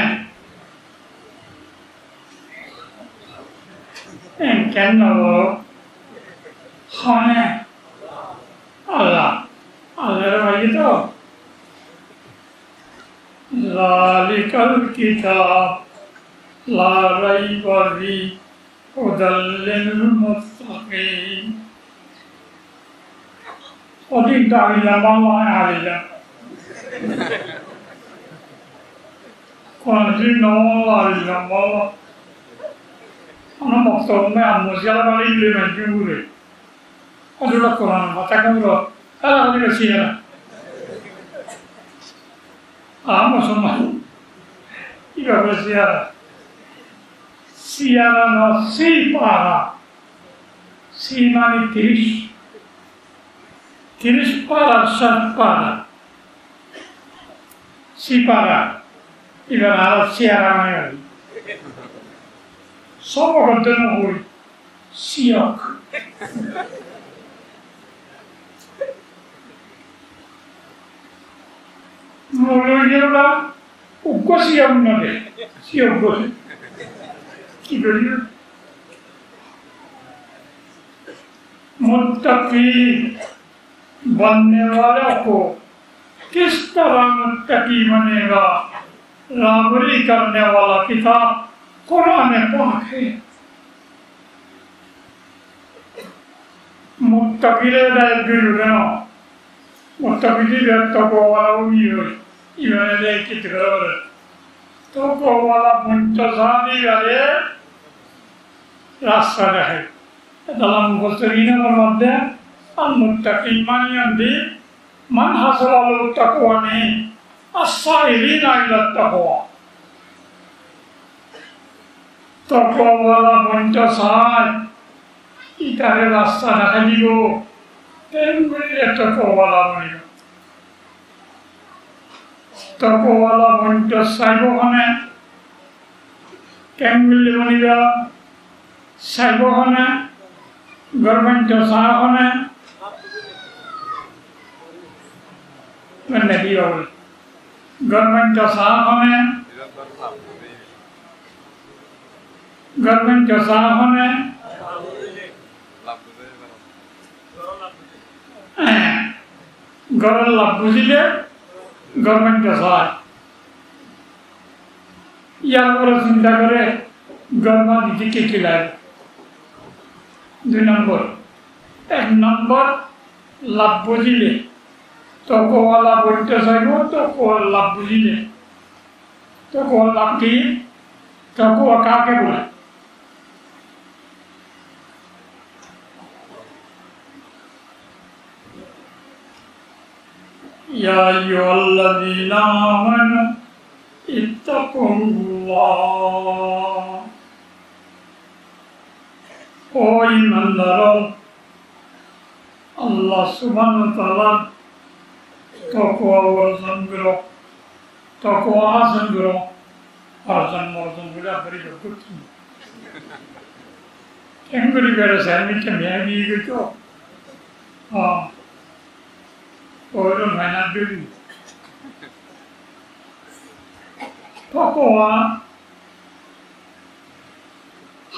কেন হনে আল্লাহ আল্লাহর ভাই তো যালিকাল কিতাব লা রাইবা ফিহি হুদাল লিল মুত্তাকিন। অধিক দাঁড়িলাম বাংলায় হারিলাম কোনদিন হারিলাম বাংলা আমার বক্তব্য আমি সিয়ারা বাড়ি গেলে মাইকে ঘুরে অজুরা কোরআন মাথা কামড় তারা অধিক সিয়ারা মুসলমান কিভাবে সিয়ারা সিয়ারা ন সি পারা সি মানে 30 পারা 7 পারা সি পারা এবার আর সিয়ারা মানে সব গদ্য হই সিয়ক মৌলবীরা উগ্র সিয়ক নদে সিয়ক বলে কি বলি मुत्तकी बनने वालों को किस तरह मुत्तकी बनेगा? राबरी करने वाला किताब कुरान पाक है। मुत्तकी ले दाय बिरुना मुत्तकी दी तो को वाला उमियो इवने ले कितगर तो को वाला मुंतजानी वाले रास्ता है dalam mufassirin bermadzah al-muttaqin man yandi man hasala taqwani as-sairina ila taqwa taqwa wala muntazai itare rasta dekhaibo tembe taqwa wala banibo taqwa wala muntazai hone kemile baniba saibo hone government जो साहब होने मैंने भी और government जो साहब होने government जो साहब होने गवर्नर लाभुजिले गवर्नमेंट जो साहब यार वो चिंता करे गवर्नमेंट दिखे खिलाए 2 নম্বর 1 নম্বর লাভ বুঝিলে তকওয়ালা বলতে চাইব তকওয়ালা লাভ বুঝিলে তকওয়ালা লাভ কি তকওয়া কাকে বলে ইয়া আইয়ুহাল্লাযীনা আমানু ইত্তাকুল্লাহ ओ ईमानदारों अल्लाह सुब्हानहु व तआला तकवा वर्जन करो तकवा हासिल करो वर्जन गुला बड़ी जरूरत है एंगरी बेरे सैमिट में भी तो हां और मैंने भी तकवा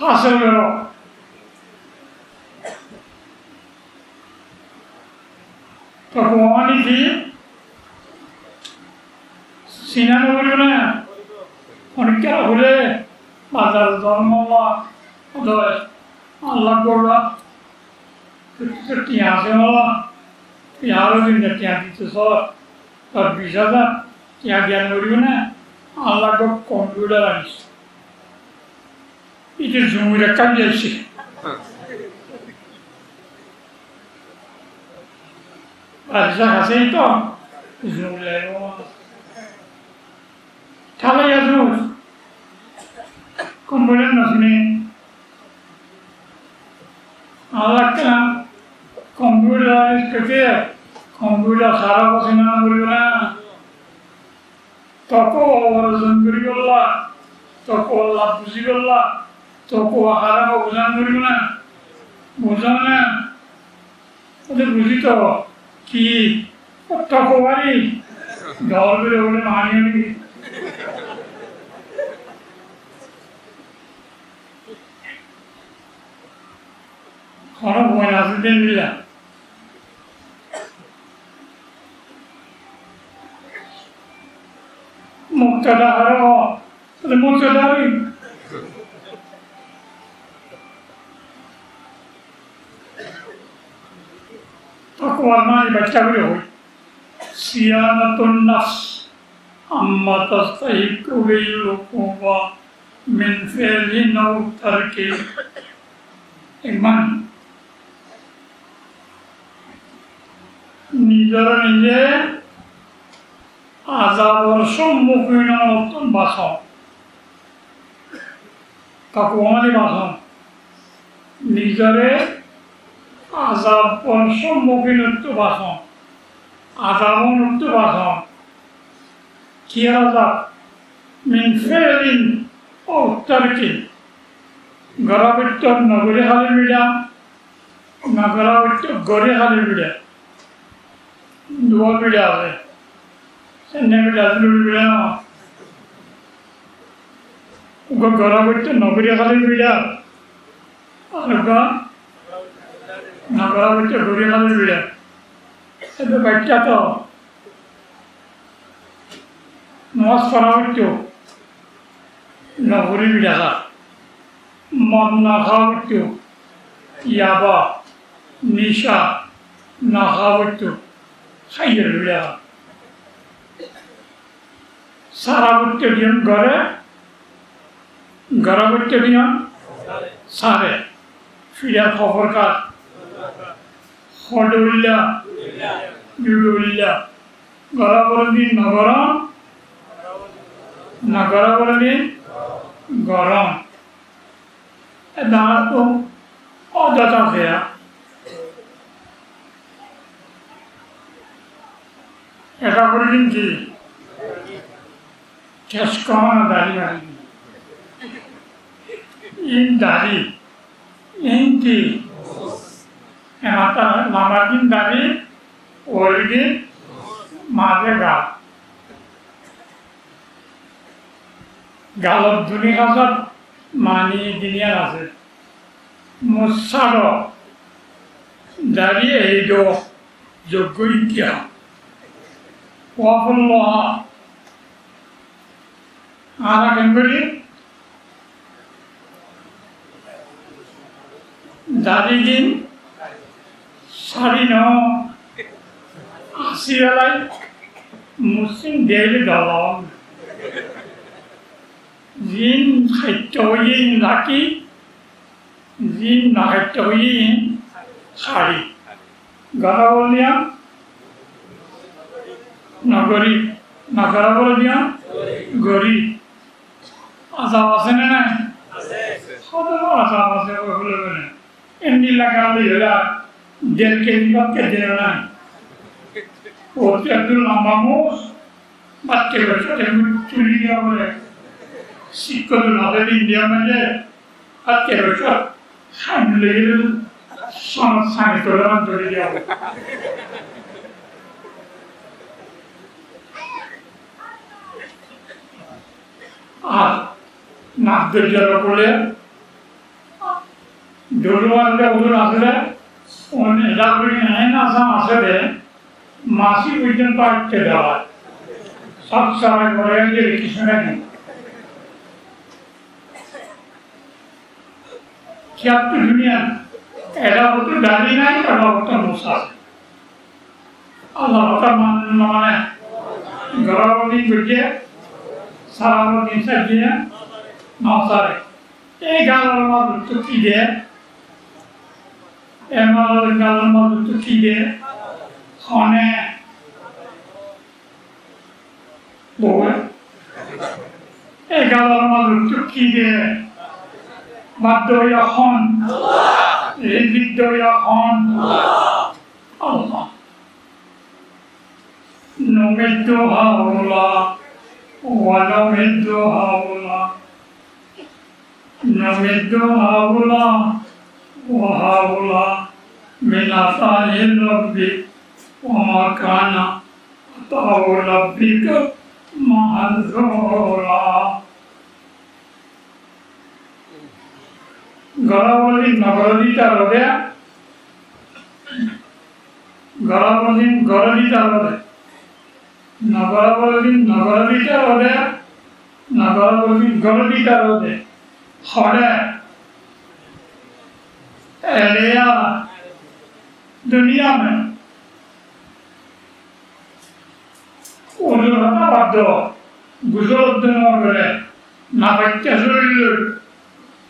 हासिल करो तकवानी की सीना में बोलियो ना और क्या बोले बाजार धर्मवा अदर अल्लाह कोड़ा कितनी आसे वाला यारों की नटियाँ की तो और बिजादा क्या ज्ञान बोलियो ना अल्लाह को कंप्यूटर आनिस इधर जूम रखा जैसे Arisa kasih itu, zulero. Kalau ya terus, kemudian nasni, Allah kan komputer kerja, komputer saraf sini namanya, toko orazan korigolla, toko Allah buzigolla, toko harama buzan korigona, buzana, oদের বুঝিত কি toko bari, dol bere bole maniye Orang bukan asisten bila. Muktada haram, ada muktada ni. Aku warna ini baca beliau. Sianatun nafs, amma tastahiqu bilukuwa min fi'lin aw tarki. Iman. নিজের নিজে আযাবের সম্মুখীন হতেন বাসন কাকু আমাদের বাসন নিজেরে আযাবের সম্মুখীন হতে বাসন আযাবন হতে বাসন কি আযাব মিন ফেলিন ও তারকিন গরাবিত নগরে হালে বিড়া নগরাবিত গরে হালে বিড়া dua beda ada, seni beda dulu beda. Uga gara itu nagari kali beda, anuga nagara itu gori kali beda. Itu baca tu, nawas farau itu nagari beda lah. Mad nagau itu, yaba, nisha nagau itu. Hayır bile. Sarabut diyen garabut diyen sare. Fiya khabarkat. Khodullah, yudullah. Garabordi nagarabordi garam. Eda to odata saya. এটা বললেন কি শেষ কমানো দাড়ি মারি in দাড়ি ENT এমাতা লামাদিন দাড়ি ওলগি মাঝে গাল গালত ধুনি কাজত মানি দিনিয়ার আছে মুসার দাড়ি এই যোগ্য ইতিহাস Wafullah anak yang beri dari din sarino asiralai muslim deli dalam jin khaitoyin laki jin nakhaitoyin sari garawalnya nagari nagara bole dia gori azab ase na nai khodo azab ase bole bole endi lagale hola del ke nibat ke de na ote abdul namamos batte bachore churi dia bole sikol na de india manje atte bachor hamle son sai toran dori dia আর নাকদের যারা বলে দৌড়ওয়ালে ওদের আসলে এটা করে আইন আসাম আসলে মাসি পর্যন্ত আটকে দেওয়া সব সবাই করে যে কৃষ্ণরা নেই খিয়াত্তর দুনিয়া এটা হতো দাঁড়িয়ে নাই এটা হতো মশা আল্লাহ মানে গরমী বুঝিয়ে সারা দিন সাজিয়ে নসারে এই গালার মধ্যে টুকি দিয়ে এমাল গালার মধ্যে টুকি দিয়ে খনে বলে এই গালার মধ্যে টুকি দিয়ে মাদ্দয়া খন রিদিদয়া খন আল্লাহ নুমিদ্দু হাউলা ونمد هؤلاء وهؤلاء من عطاء ربك وما كان عطاء ربك محظورا গলাবলী নগরদিতা রোদে গলাবলী গরদিতা রোদে নগরবলী নগরদিতা রোদে নগরবলী গরদিতা রোদে হরে एलिया दुनिया में उन्होंने बादो गुजरात में गए ना बच्चे सुल्लू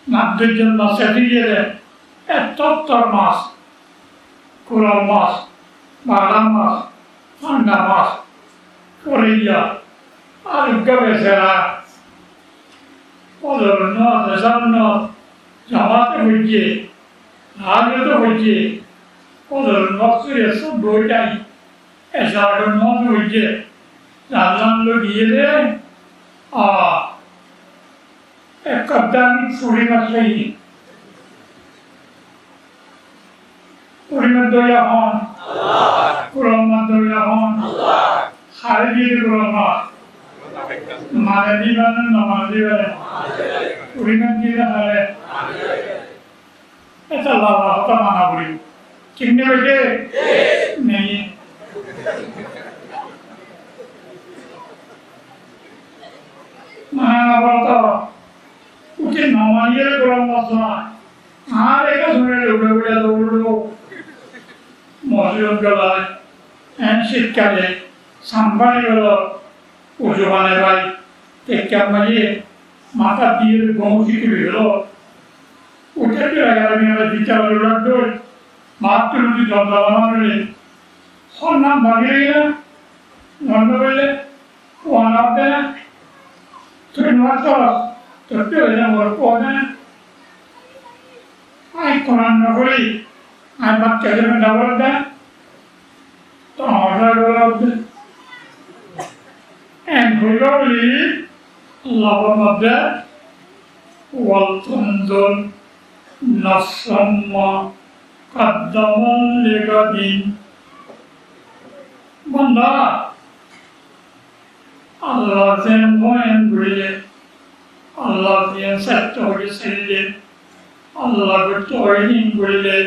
ना दुजन ना सेठिये एतोत्तर मास कुराल मास बाला मास अंडा मास कोरिया आलुकबे सेरा उन्होंने दशमनो जमाते बुझे आगे तो बुझे उधर नौकरी सब बोझाई ऐसा अगर नौक बुझे जान लोग ये ले एक कब्जानी पूरी मत सही पूरी मत दो या हॉन कुरान मत दो या हॉन खाली कुरान मत माने दी बने न माने दी बने पूरी मत दी बने ऐसा लावा होता माना बुरी कितने बजे नहीं माना बोलता उसे नौमानिये कुरान मसला हाँ लेकिन सुने लोगे लोग मौजूद गला एंशिक करे संभाली वाला उजुबाने भाई ते क्या मजे माता दिए गौंसी की बिगड़ो उठे भी लगा मेरा बिचारा लड़ दो मातृ की दंडवाना मिले और ना भागी ना नंद मिले वो अनाथे ना तो इन्वास्टर तो क्यों है ना वर्क होने आई कुरान नगरी आई बात कहते में डबल दे तो order double they and probably love mother والتنظر नफ्सम्मा कद्दमल लेगादीन बंदा अल्लाह से मोहन बुले अल्लाह से सत्य के सिले अल्लाह को तोड़ीन बुले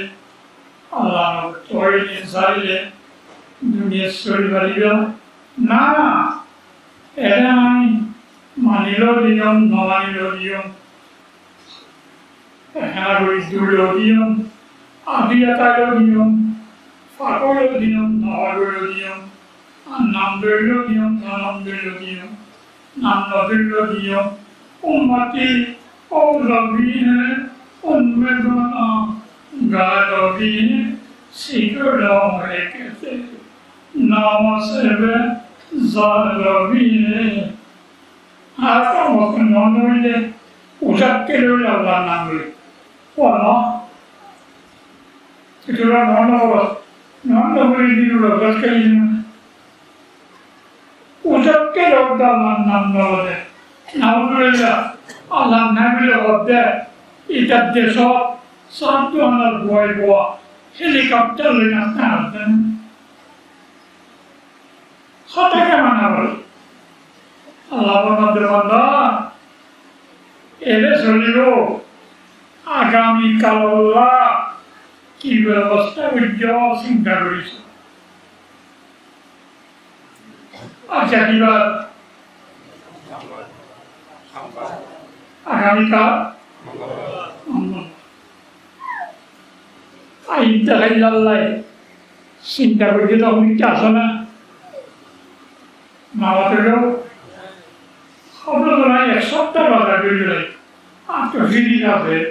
अल्लाह को तोड़ीन साले दुनिया सोल बलियो ना एराई मानिलो दियम नवानिलो दियम Haruidulodium, Abiatalodium, Facolodium, Navalodium, Anambulodium, Nanambulodium, Nanabulodium, Ummati, Olavine, Ummedana, Galavine, Sikulam Rekete, Namasebe, Zalavine, Afamakanonole, Usakelula Lanamli. Bueno, si tú no lo voy a decir, lo que es que usted que lo da mandando de la urgencia a la nave de y de eso santo en el vuelo helicóptero en la tarde. ¿Hasta qué manera? A la buena de mandar, eres el libro. आगामी कालला की व्यवस्था उज्जवल चिंता करिছো अच्छा की बात आगामी काल आई तगल्ला चिंता करके तो हम क्या सुना मावतलो हम लोग ना एक सप्ताह बाद आगे आपको फिरी का है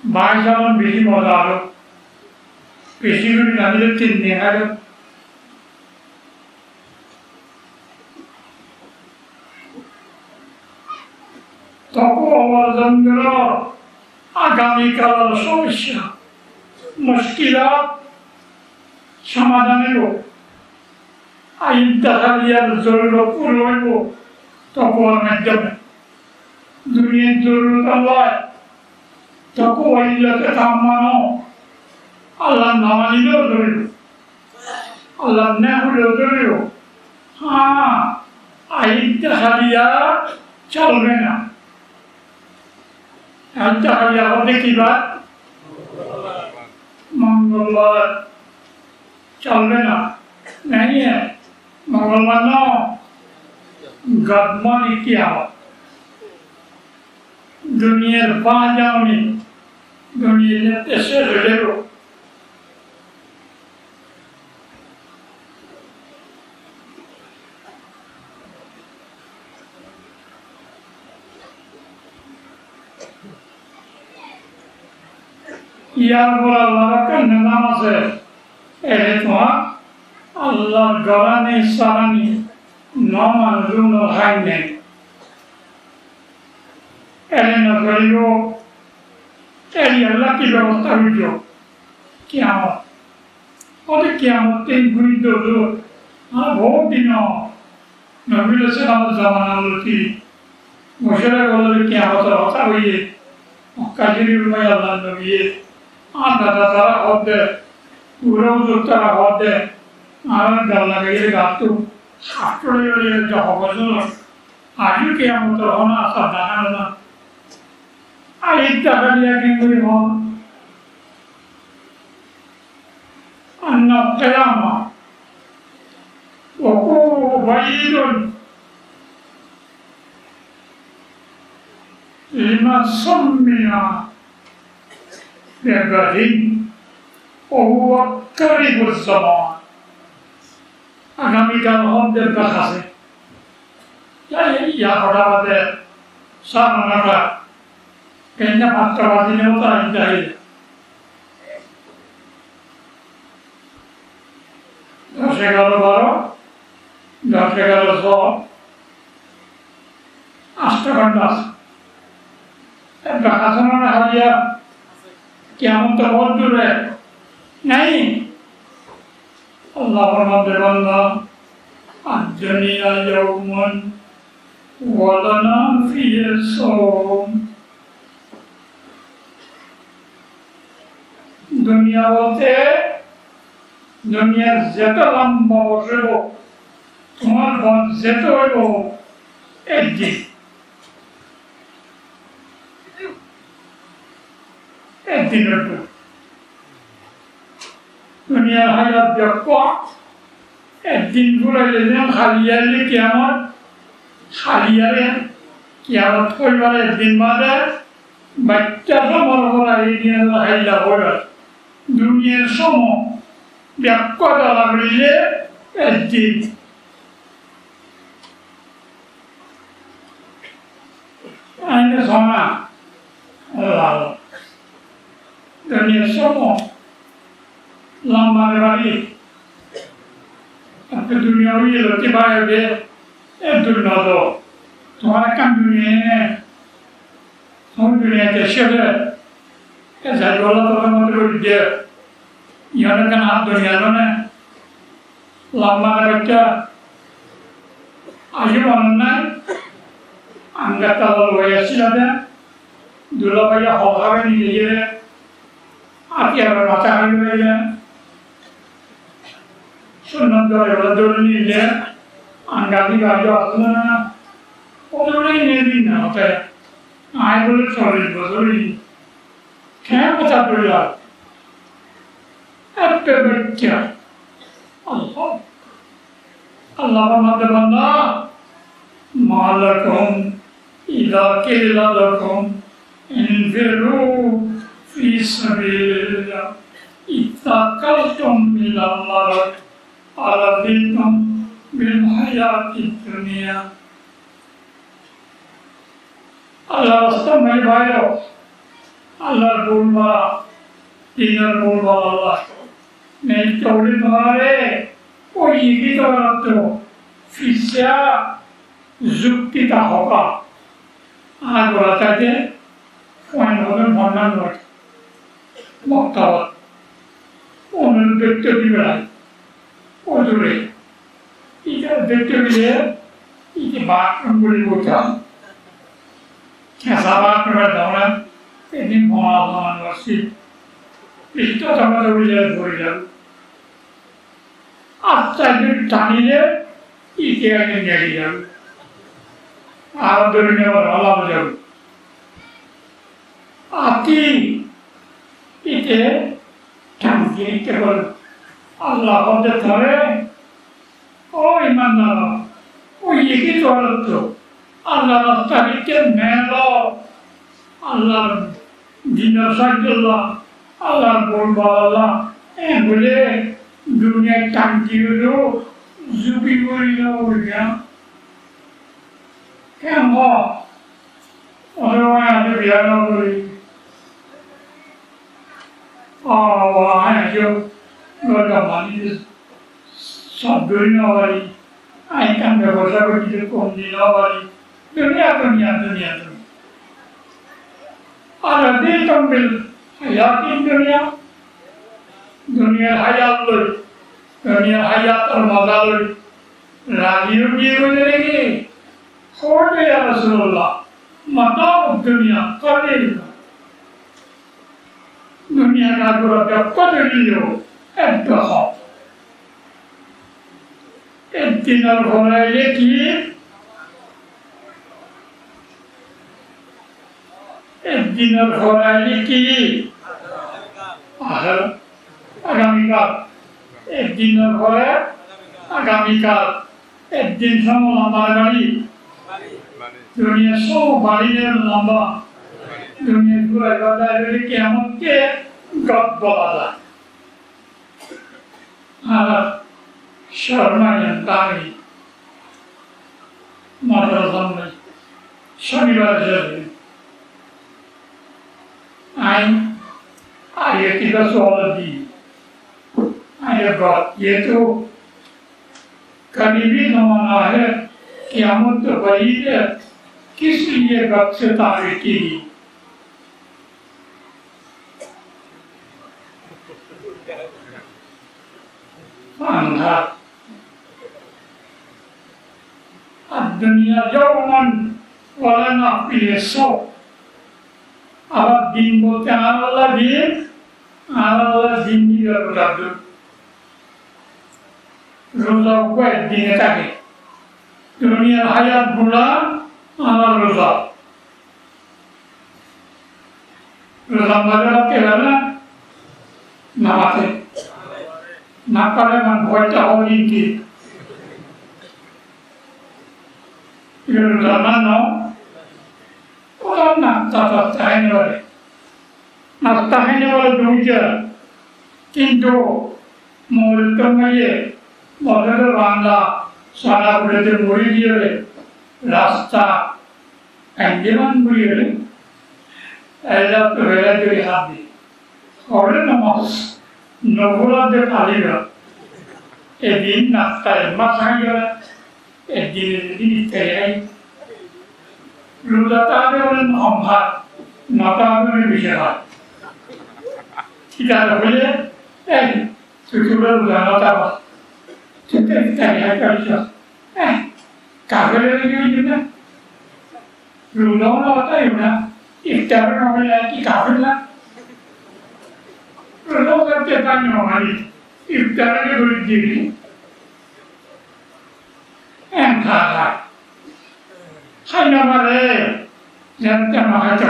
बाइसावन बेसी मजा आलो बेसी पनि हामीले तीन देखायो तको आवाजन गरो आगामी कालर समस्या मुश्किलात समाधानेर আইন তাহারিয়ার জরুরত পূরণ হইব তকওয়ার মাধ্যমে। দুনিয়ার জরুরত আল্লাহ তকওয়া ইল্লাতে তামানো আল্লাহ না মানিলেও ধরিব, আল্লাহ না হলেও ধরিব। হ্যাঁ, আইন তাহারিয়া চলবে না। আইন তাহারিয়া হবে কি বাদ? मंगलवार चलবে না, नहीं है मंगलवार नो गदमानी कियामत। दुनियार बाजावनी दुनिया ऐसे रहेगो। ইয়ার পর আল্লাহর একটা নিজাম আছে, এরে তোমার আল্লাহর গরানি সারানি নমান রুন হাই নেই, এরে না করিব এরি আল্লাহ কি ব্যবস্থা হইল কিয়ামত। ওদের কিয়ামত তিন গুণি দৌড় আর বহুত দিন নবীল সালাম জামানা কি মুশরিক বলে কিয়ামতের কথা হইয়ে কাজিরি উম্মাই আল্লাহ নবী দাদা তারা হতে পুরো তারা হতে আর গাল্লা গিয়ে গাতু আটরে গিয়ে যখন আজু কে আমত হনা আসা দানা না আইত তাহারিয়া কিন্তু হন আন্না কিয়ামা ওকু বাইদুন লিমা সাম্মিয়া বেগাহিন وهو قريب الزمان আগামীকাল হদের দেখাছে ইয়া করা বাদে সামনাটা কেন মাত্রা বাদিনেও তাই যাই 10 11 12 10 11 8 ঘন্টা দেখাছে না হারিয়া কিয়ামত তো বহুত দূরে নাই। আল্লাহ ফরমাতে বান্দা আদ-দুনিয়া ইয়াউমুন ওয়া লানা ফিহি সাওম। দুনিয়া বলতে দুনিয়ার যত লম্বা বসব তোমার বন যেত হইব একদিন, একদিনের পর দুনিয়ার হায়াত দেখো একদিন ঘুরাইলে যেন খালিয়ালে কিয়ামত, খালিয়ারে কিয়ামত কইবার একদিন বাদে বাচ্চা সমর করা এই নিয়ে হাইলা হইবার দুনিয়ার সম ব্যাখ্যা লাগলে একদিন। আইনে সমা আল্লাহ দুনিয়ার সম লম্বা বাড়ি একটা দুনিয়া হইয়ে লোকে বাইরে এ দুনিয়া তো তোমার কাম দুনিয়া তোমার দুনিয়াতে সেবে এ যাই বলা তোমার মতো করে দিয়ে ইহার কেন হাত দুনিয়া জানে লম্বা বাচ্চা আজও মনে নাই আঙ্গা তাল হয়ে আসছিল দুলা ভাইয়া হবাবে নিয়ে গেলে আতিয়ার মাথা হারিয়ে গেলে সুন্নত দৌড়ে নিলে আঙ্গালি গাড়ি আসলো না ওগুলোই নিয়ে দিন না হতে আয় বলে 40 বছরই খেয়ে কথা পড়লাম একটা বাচ্চা আল্লাহ আল্লাহ আমাদের বান্দা মালাকুম ইযা কিলা লাকুম ইনফিরু ফি সাবিলিল্লাহ ইত্তাকালতুম ইলাল্লাহ আরাদিতুম বিল হায়াতিদ দুনিয়া। আল্লাহ রাস্তায় বাইরে আল্লাহর বলবা দিনের বলবা আল্লাহ নেই চৌড়ি ধরে ওই ইগিত রাখতো ফিসা যুক্তিটা হকা আর ওরা তাকে অন্যভাবে বর্ণনা করে বক্তাবাদ অনুর ব্যক্তি বেড়ায় ওদূরে দেখতে itu bathroom boleh buka. Sahabat berdalam ini pengalaman wasif. Itu sama boleh. Asal tani dia itu yang jadi. Arab dunia Allah berjauh. Ati itu tangki kebal Allah pada thare. Oh imanlah. Oh ini tu orang tu. Allah tadi kan melo. Allah dinasajullah. Allah berballah. Boleh dunia tangki itu zubi boleh. Kenapa? Orang ada biara boleh. Orang ada bergambar sabdurina wali. Aikan berbahasa begitu kondina wali. Dunia. Ada di tampil hayatin dunia. Dunia hayat loh. Dunia hayat termaga loh. Radio dia boleh. Kode ya Rasulullah, mata dunia kode. Dunia ka gura kode liyo, edha. Dinar horai ki, dinar horai ki. Agamikal, dinar horai, agamikal, din sama lama kali. Dunia so balinya lamba, dunia pura ibadah dari kiamat ke God balada. Ada Sharma yang kami madrasah में शनिवार जरूर आये किधर soul दी आये बात ये तो कभी भी जमाना है कियामत तो वही है किस लिए वक्त से तारीख की अंधा दुनिया यौमन वलना पिलेसो अब दिन बोलते आला दिन की जरूरत है रोजा को दिन ताकि दुनिया hayat बुला आला रोजा मदद के लाना नमाते नाकाले मन भोजता हो इनकी Yurgamano, orang nak tahan oleh dunia, kintu mulut kemana, modal bangga, sana boleh murid dia, rasta, anjuran boleh, ada tu bela jadi hati, orang namas, nobula de kaliga, edin nak tahan masanya. Ini terjadi. Luda ada orang amhat, mata ada orang bicara. Kita boleh, sudah luda apa? Kita terjadi kerja. Kagak ada lagi mana? Luda apa mana? Iftar orang lagi kagak lah. Luda kerja tanya orang iftar ni boleh jadi. Entah, hai nama le, jangan nama itu,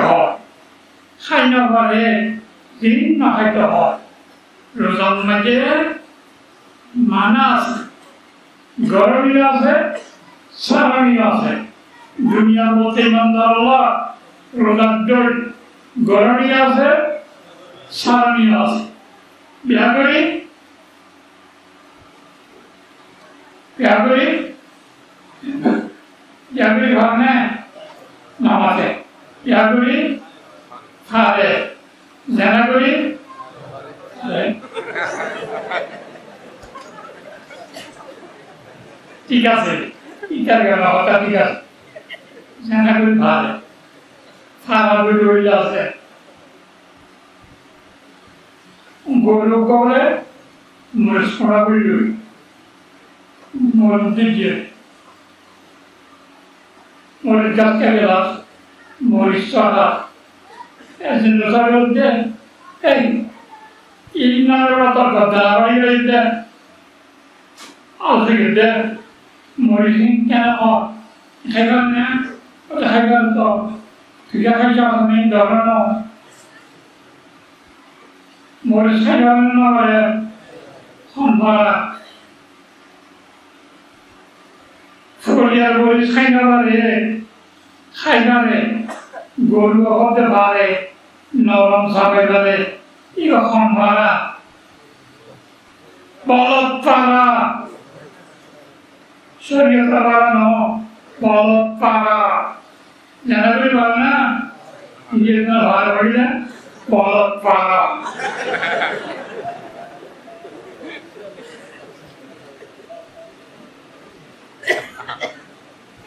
hai nama le, din nama itu, rozal macam manas, gormiya se, saramiya se, dunia bote mandala, rozal dol, gormiya se, saramiya se, biagari. Yaguri bhagna namate. Yaguri hare. Janaguri hare. Tiga se. Tiga gana hota tiga. Janaguri hare. Haraguri ullase. Guru kore muruskona guri. Mordidje. Mordidje gelas. Morisara. Ezin uzarıldı. İlimler orada dağılıydı. Azıcık Morisin kenara. Hayvanı, hayvan da. Tüyakacağının davranı. Moris hayvanına var. Hanbara. Fulyar Moris hayvanı. Hayvanı. Golu hode bare. Noram sabedale. İyo hanbara. Balat para. Şuriyata barano. Balat para. Janabri barana. İngilizce var öyle. Balat para.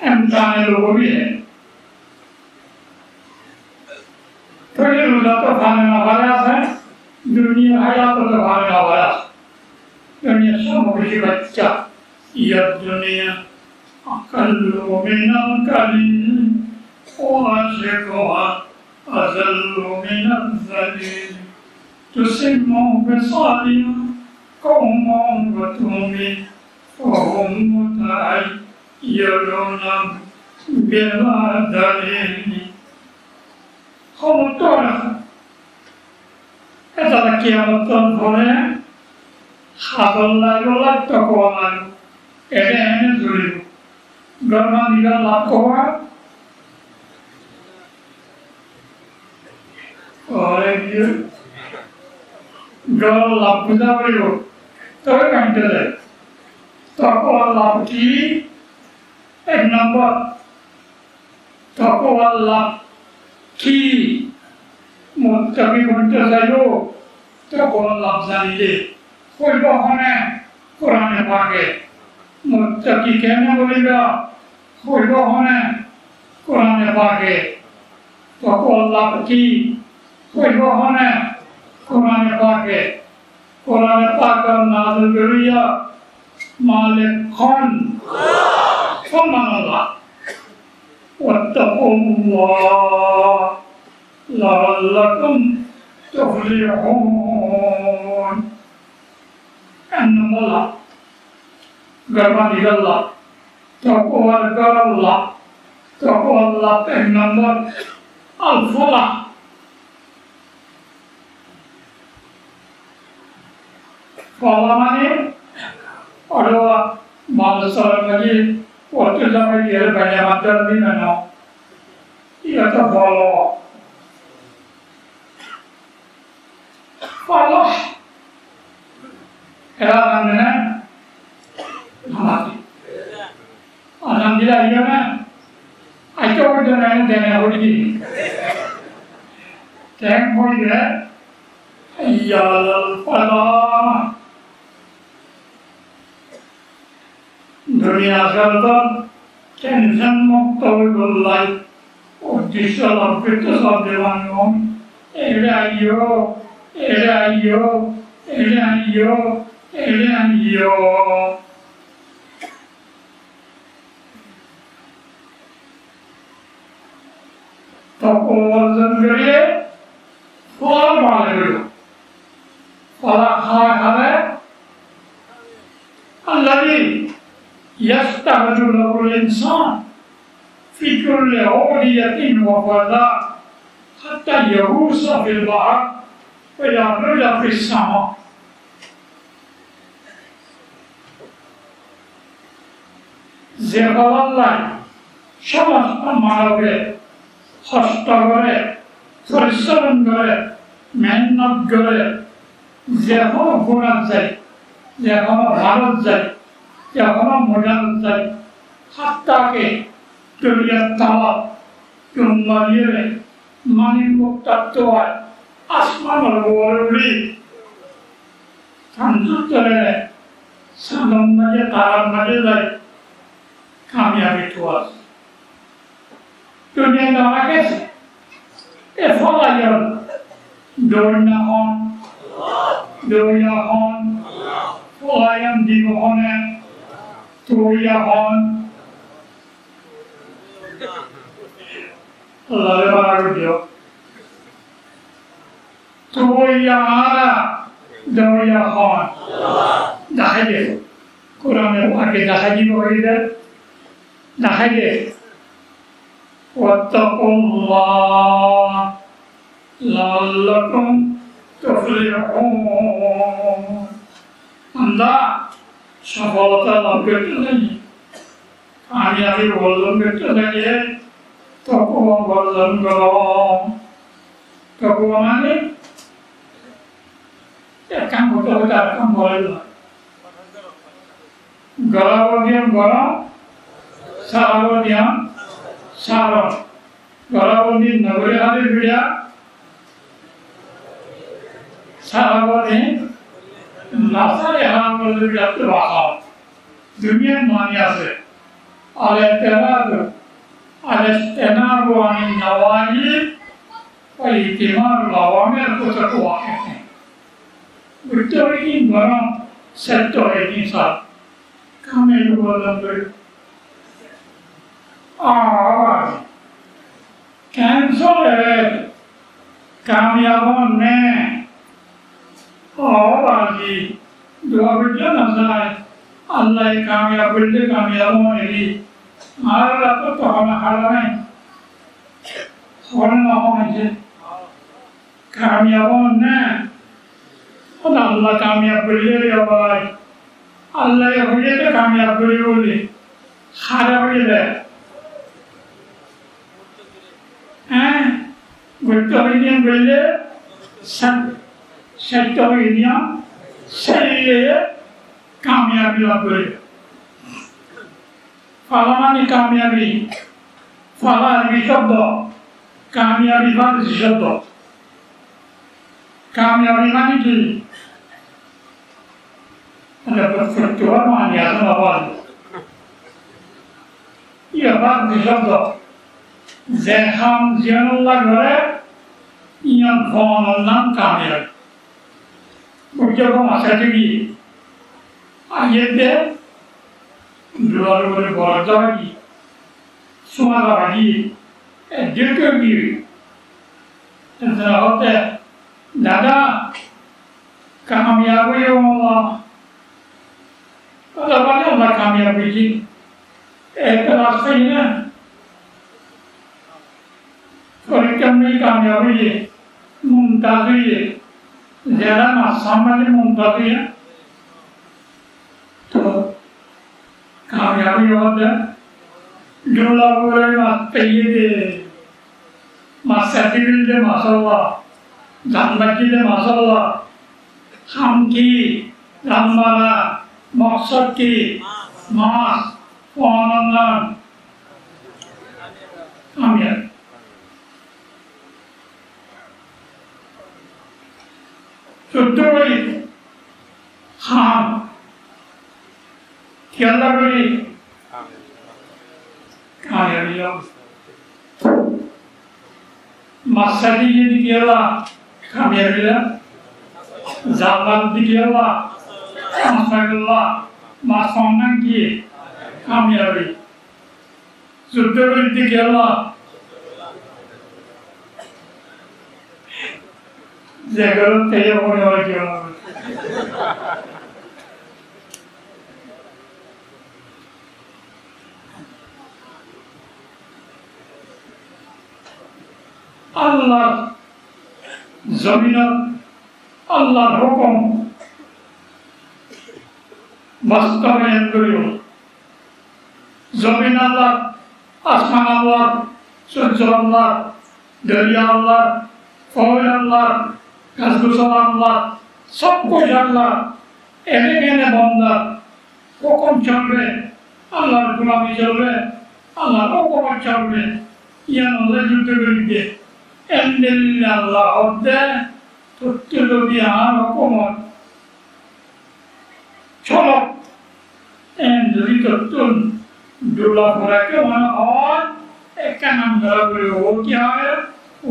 İmkanı logo भी है थोड़ी रुदा तो खाने ना वाला है दुनिया हयात तो खाने ना वाला दुनिया समोगी बच्चा ये दुनिया अकल्लु मिनल कलील वाशिकुहा अज़ल्लु मिनल ज़लील तुसिम्मु बिसालिया कौमों वतुमी फहुम मुताई يرون بلا دليل خمطورة هذا الكيامة الفورة حظ الله يولد تقوان إذا أنا زوري قرنا نيجا لقوا أولئك قال لابد أولو ترى كنتله تقوى لابدي एक नंबर तकवा अल्लाह की मुत्तकी बनते जाइयो तकवा अल्लाह जानिए कोई बहाने कुरान पाके मुत्तकी कहने बोलेगा कोई बहाने कुरान पाके तकवा अल्लाह की कोई बहाने कुरान पाके नाज़िल करिया मालिक Khan فمن الله واتقوا الله لعلكم تفلحون أن الله قربان الله تقوى الله تقوى الله النمبر الفلاح فلا ماني أدوى بعض السلام waktu zaman dia banyak macam ni mana, ia tak follow, kerana mana, mati. Alhamdulillah ia mana, acau jangan jangan hodi, jangan hodi ya, ia pada. दुनिया का टेंशन मुक्त होल्लाई उद्देश्य लंबित सब देवानियों एलियो तो कोवज़न करिए फल मालेगा फल खाए अल्लाह يستعرض له الإنسان في كل أودية وفضاء حتى يغوص في البحر ويعرج في السماء زيغل الله شمس أمارة خشتغره فرسرنغره مهنتغره زيغل غنات زي زيغل بھارت زي Jangan modal dari hatta ke dunia tawa kembali mani mukta tua asman berwari tanjut dari sabam saja taram saja dari kami hari tua dunia tawa kes evaluasi dunia hon, folayan di mohonnya Tuya hon Allah barakudio Tuya ara Doya hon Dahaje Quran ake dahaji bohide Dahaje Wattaqullah La'allakum tuflihun Anda সফলতা লাভ করতে লাগে কামিয়াবি অর্জন করতে লাগে তকওয়া অর্জন করো তকওয়া মানে এক কাম করতে হবে তার কাম বলে না গলাবদিয়াম গলা সারাবদিয়াম সারা গলাবদি নগরে হাতে ভিড়া সারাবদি নাসারে হারাম বলে যাতে বাসা দুনিয়ার মানি আছে আল-ইস্তিনাবু আনিন নওয়াহি ওয়া ইতিমারুল আওয়ামির কুতুব ওয়াকিফ বুঝতে হবে কি বরং সত্য হয় কি সব কামে বললাম আর ক্যান্সার কামিয়াব ने और आगे दुआ बिल्ले नज़ार अल्लाह कामयाब बिल्ले कामयाब होने आर तो हमें हारा नहीं होना होने कामयाब होने और अल्लाह कामयाब बिल्ले या भाई अल्लाह ये बिल्ले तो कामयाब बिल्ले बोले हारा बिल्ले हैं गुट्टा बिल्ले सब सत्य विद्या शरीर कामयाबी लाभ करे फलानी कामयाबी फलानी शब्द कामयाबी फारसी शब्द कामयाबी माने की ada perfektuan माने आता आवाज ये फारसी शब्द जहाँ जियानुल्लाह करे यहाँ भवनुल्लाह कामयाबी Begitu masa tinggi, ayatnya luar berborot lagi, semua lagi, dia kebiri, dan terhadap nada kami apa yang Allah, kalau mana Allah kami apa ini, kelas ini, kalau kami apa ini, muntazir. ज़रा मासामने मुंतज़ी है तो कामयाबी होता है जो लोग बोले मास्ते ये दे मास्ते दे मासाल्लाह जानबकी दे मासाल्लाह हम की जानमाला मकसद की मास वानन्नान कामयाब Suduri, ham, tiada beri, kaya dia. Masa dia dikiala, kaya dia. Zaman dikiala, masalah, masalah dia, kaya dia. Suduri dikiala. Jangan tanya orang orang. Allah, zaminat, Allah hukum, bastard yang beliau. Zamin Allah, asman Allah, surga Allah, darya Allah, faul Allah. Allah, सब कुछ अल्लाह एने बंदा हुक्म चल रहे अल्लाह गुलामी चल रहे अल्लाह हुक्म चल रहे ये नज़र जुटे बिल्कुल एंडिल अल्लाह होते तो तिलो बिहार हुक्म चलो एंडिल तो तुम दूल्हा पूरा क्यों ना और एक का नाम दरा बोले वो क्या है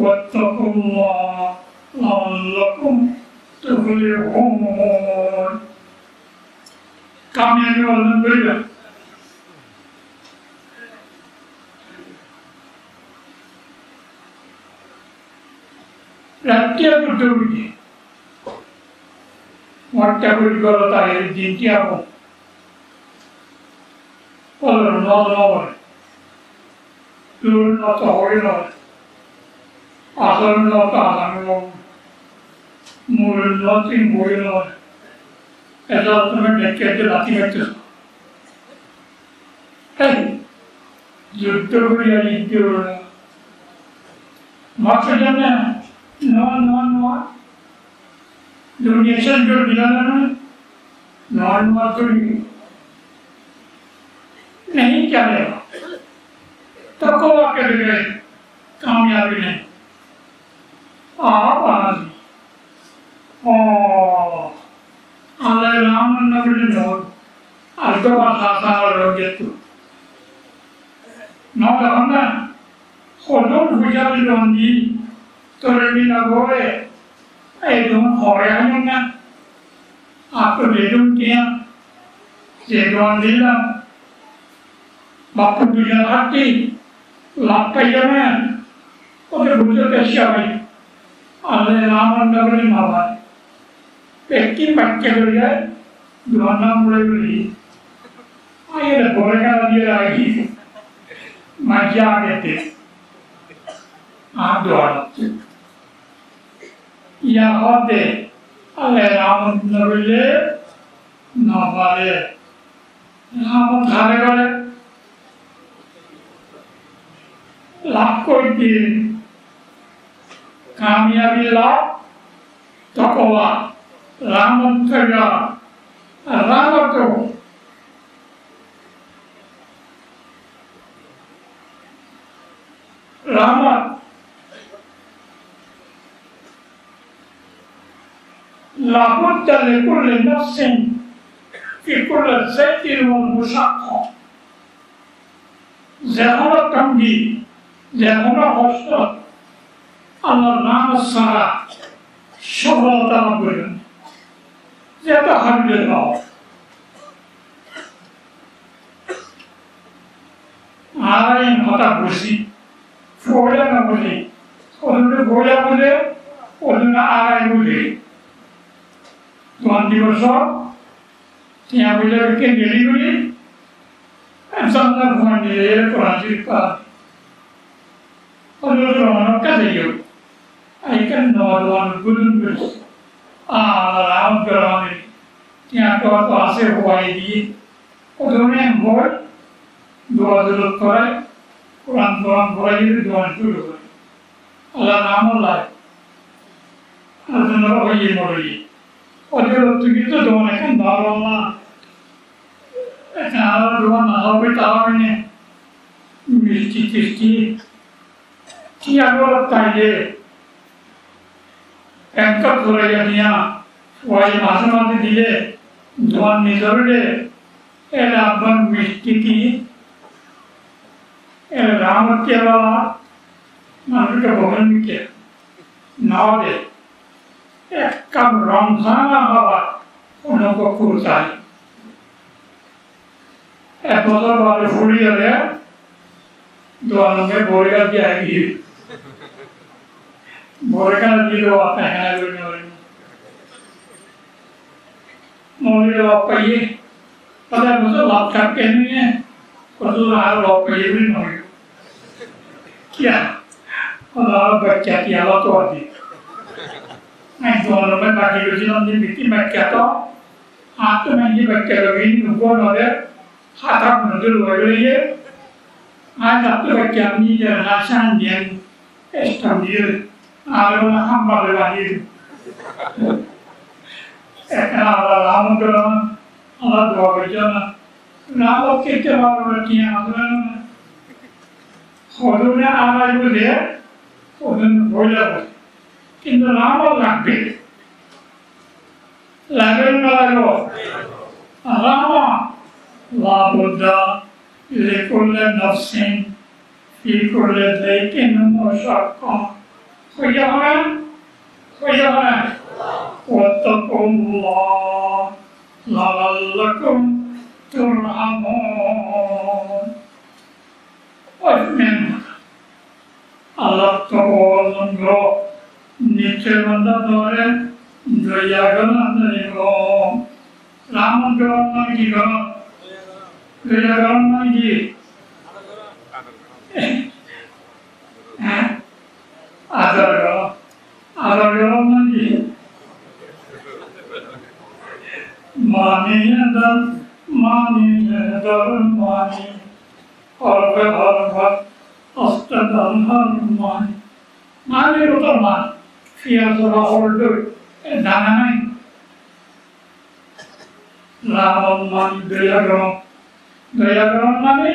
वत्तकुल्लाह लa'allakum tuflihun. Kami yang orang berbeda, রাত্রিয়া করতে উঠি মরটা করি করো তাই দিনটি আপন বলো নয় লুর নত হয়ে নয় আসল নত আসামি মূল নতি বই নয় এটা তুমি ডেকে রাতি মেটে যুদ্ধ করিয়া যুদ্ধ মাত্র জানে নয় दुनिया से जो मिलाना नॉन मार्केट नहीं चलेगा तो कोई के लिए कामयाबी नहीं आप आजी ओ अल्लाह राम नबी ने नोट अल्लाह बासा लोगे तो नोट हमने खुदों बुझा भी लोंगी तो रेडी ना गोए एकदम हॉरियाणा में आपको बेडरूम किया जेडवान दिला बापू दुनिया हट्टी लापैया में उधर बुझे कैसे आई अल्लाह रामन नगरी मावा पेटी पक्के बोले दुआना मुड़े बोली आये तो बोले का दिए आएगी मजा आ गए थे आप दुआना या होते अल्लाह राम नबीले नवाले राम थारे वाले लाख कोई दिन कामयाबी लाख तकवा राम तगा राम तो Ram لابد لكل نفس في كل زيت والمشقة زهرة تمجي زهرة حسن الله نام الصلاة شغل تنبغي زيادة حمد الله آرين هذا بوسي فولا نبولي أذن فولا بولي أذن آرين بولي Tuhan diusap, tiap bila bikin diri, sangat bukan diri Quran cerita. Kalau orang kata itu, ikan nawalan gulun bus, alam Quran ini, tiap tuan tuase huai di, orang yang boy, dua dulu korai, Quran korai itu dua dulu, Allah nama lain, Allah nama ini mori. Orang itu kita doa kan darahnya, kalau doa nahal bertahan ini, mesti, tiap orang tanya, engkau suraya dia, wajib asal dia, doa nizar dia, abang mesti, ramat tiada, mereka bukan mikir, naade. कब रमजान हवा उनको कुर्ताई Apollo वाले फुड़ी है दोनों में बोरेगा जाएगी बोरेगा जिलो आता है मोली लोग पहिए पता है मुझे लॉकअप कहनी है और तो आर लोग पहिए भी नहीं क्या और बच्चा की हालत तो आती मैं दोनों में बाकी लोग जिन्होंने मिट्टी में क्या तो हाथ तो मैं ये बच्चे लोग इन ऊपर नोरे हाथ आप नोरे लोग ये आज आप तो बच्चे अपनी जनरेशन दिन एस्टम्बिल आलोना हम बाले वाली एक आला राम करण आला दो बच्चों राम के जवाब रखिए आदरण होदुने आला जो दे होदुन बोला किंतु राम लागबे लागल मारो राम लाबुद्दा लेकुल्ले नफ्सिन फी कुल्ले दैकिन मुशक्का खुयाना वत्तकुल्लाह लअल्लकुम तुरहमून और मैं Allah Ta'ala নিশ্চয় বন্ধা ধরে দইয়া গেল রামন গরম মানে কি গরম দইয়া গরম মানে কি আদর গরম মানে কি মানি মানি মানি হরবে অষ্টদল মানি মানের ওটা মান ফিয়াজ হলড দানা নাই রাম মানি দয়া গরম মানে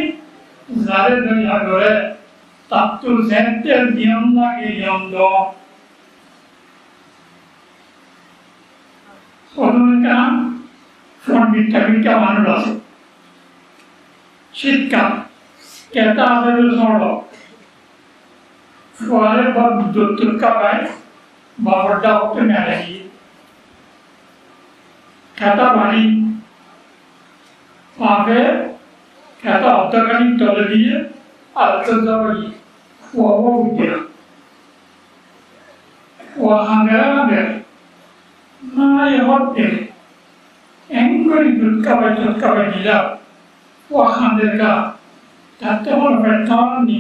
যারে দয়া করে তার তো জেন্টের নিয়ম লাগে নিয়ম কারণ ফন্ডিটা মানুষ আছে শীতকাল কেতা আছে ঝড় ফলে দুধ কাপায় বাবরটা ওকে মেলে গিয়ে খেতা বাড়ি পাবে খেতা অর্ধখানিক তলে দিয়ে আলতো যাওয়াই খোয়াবো উঠে ও হাঁদে না হতে এঙ্গুলি দুধ কাপাই দিলাম ও হাঁদের গা তাতে আমার ব্যর্থনি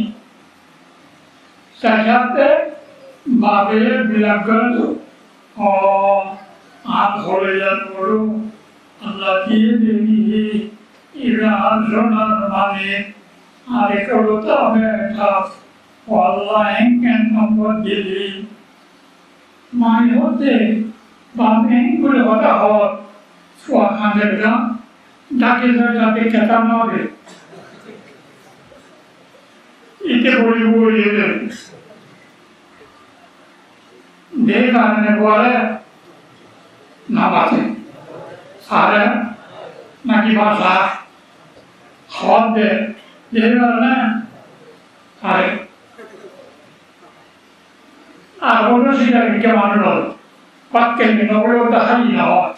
সাথে বাবে বিলাপ করে আর ধরে যান বড় আল্লাহ দিয়ে দেবী এরা সোনার মানে আর এগুলো তো ব্যথা আল্লাহ এঙ্কেন নম্বর দিলি মাই হতে বাবে এঙ্গুলি হতা হওয়ার সোয়া খাঁদের গা ডাকে যাতে কেতা নবে ইতে বলি এদের দেহ কারণে বলে না বাঁচে সারে নাকি ভাষা খাওয়ার দে দেহ কারণে সারে আর অন্য শিকারীকে মানুষ হল পাক্কে নগরেও দেখাই না হয়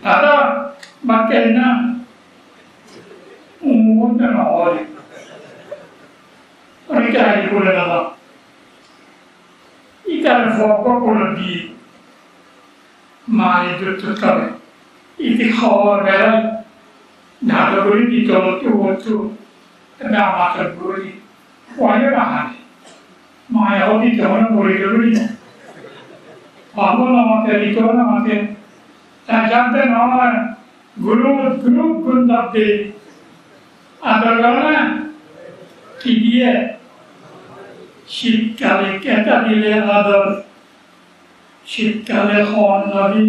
দাদা বাক্যে না umuntnya nawari, orang cari kulit dalam, ikan fokus kulit di, mari tutup kami, itu khawar berai, dah beri di tolong tu, dah makan beri, wajib makan, maya hoti jangan beri, apa nama tadi tu nama tadi, saya jangan nama guru gundap deh. আদর না কি দিয়ে শীতকালে কেটা দিলে আদর শীতকালে খাওয়ান নদী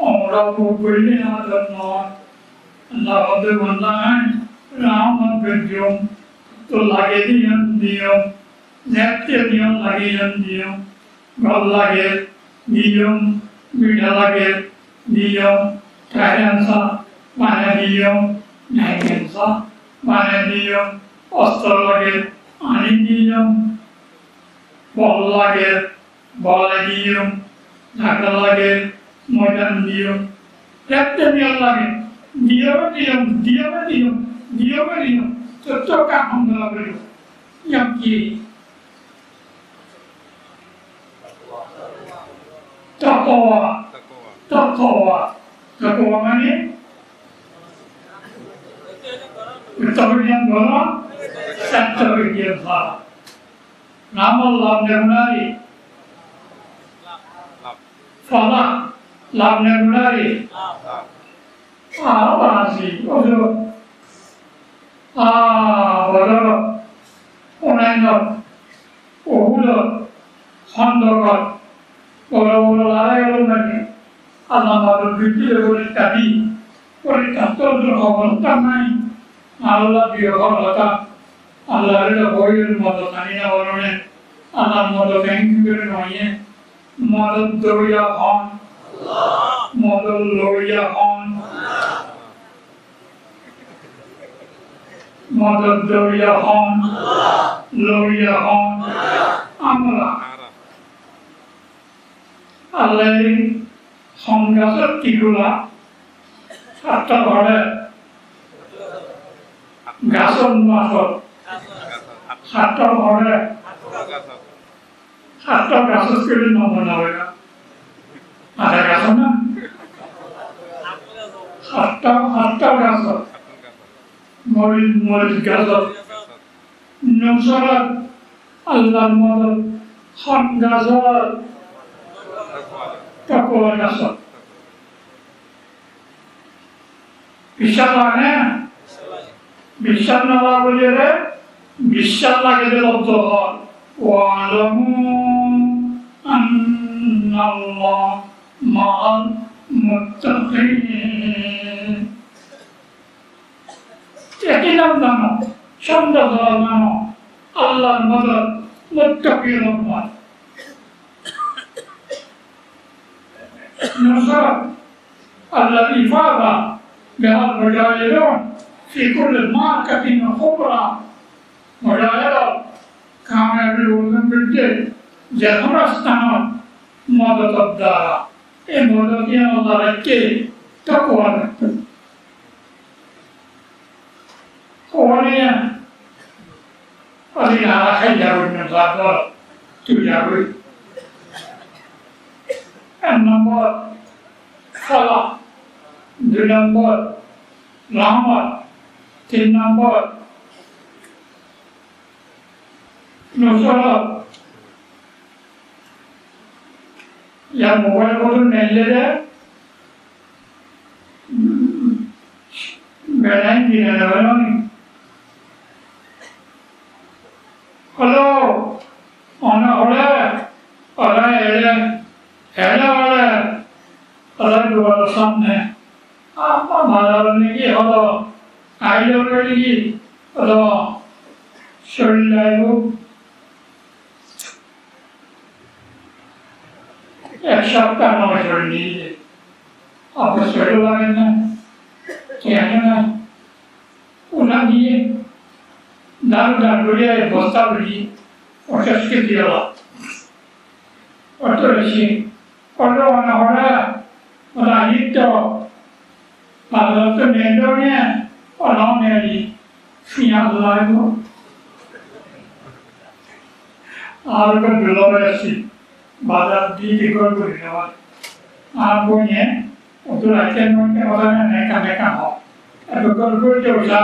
আমরা বললে আদর নয় আল্লাহ আমাদের বললেন রাম দিয়ম তো লাগে দিয়ম নেপতে দিয়ম লাগিয়ে দিয়ম ভাল লাগে দিয়ম মিঠা লাগে দিয়ম টাইরানসা মানে দিয়ম নাইকেনসা মানে দিয়ম অস্ত্র লাগে আনি দিয়ম বল লাগে বলে দিয়ম ঢাকা লাগে ময়দান দিয়ম দেখতে নিয়ম লাগে দিয়ম চোখ হামলা করে ইয়াম কি তাকওয়া মানে Tauhid bola, tauhid bola. Nama labne gunari, fala labne gunari. Apa sih? Ojo, bodoh, onenok, ohulo, handokot, bodoh lari lagi. Allah mahu bikin boleh tadi, boleh kantor berkawal tamai. Allah biarkan kita Allah ada boyur modal kanina orangnya Allah modal kengkir noye modal doya han modal loya han modal doya han loya han amala Allah সংজ্ঞা কিগুলা সাতটা ঘরে গাছন মাছত সাতটা ঘরে সাতটা গাছ করে নমুনা হয় না আধা গাছ না সাতটা গাছ মরিচ গাছ নসরত আল্লাহর মদদ হক গাছ তাকওয়া গাছ বিশ্বাস লাগে না বিশ্বাস না বলে রে বিশ্বাস লাগে যে লব্ধ হয় وَاعْلَمُوا أَنَّ اللَّهَ مَعَ الْمُتَّقِينَ ইয়াকিনান জানো সন্দেহ জানো আল্লাহর মদদ মুত্তাকির রহমান نصرت الذي فاز بها المجاهدون في كل معركة كبرى مجاهدات কামের ওজন বৃদ্ধি যে সমস্তানত মদত দ্বারা এই মদতে আল্লাহকে তাকওয়া রাখতে ওয়ানিয়া আলিনা খাইয়ারুন জাদর তুইয়ারু এক নম্বর খালা দুই নম্বর রহমত তিন নম্বর Nusrat yang mobile phone nellere beran dinarani hello ona hola ala ele hela wala ala dual samne apa malarani ki holo ailo ki holo shorilayo এক সপ্তাহ আমার শরীর নিয়ে যায় আপনার শরীর লাগে না কেন না ওনা দিয়ে দারু দাঁড়িয়ে বস্তা বলি অশাসকে দিয়ে অত বেশি অত অনা হরা ওরা হিট ভালো তো নেন্ডো নিয়ে অনাও নেই ফিয়াল লাগবো আর ওকে দুলবে আসি বাজার দিয়ে করে নেওয়া আর বইয়ে ওদের আইটেম মধ্যে ওরা নেকা নেকা হয় এত করে চলছা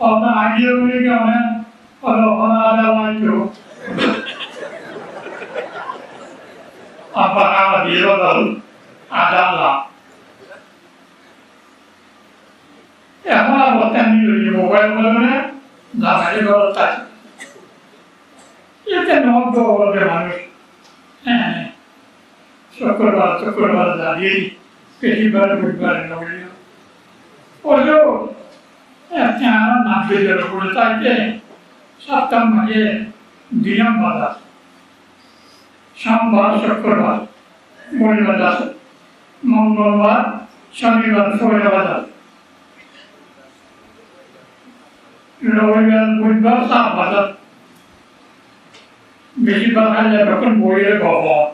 ওরা আগে বলে কেমন ওরা ওরা আদা লাইতো apa dia baru adalah ya kalau buatan ini mobile mana nggak ada kalau tak ya kan orang orang bermanusia शुक्रवार जारी kehidupan berbaring lagi. Ojo, tiada nabi dalam kulita ke, sabtu maje diam badas, Sombor शुक्रवार mulai badas, Mongolbar Shanibar sore badas, Rawibar Budbar sah badas, বেশিরভাগ হাজার রকম বইয়ের গহন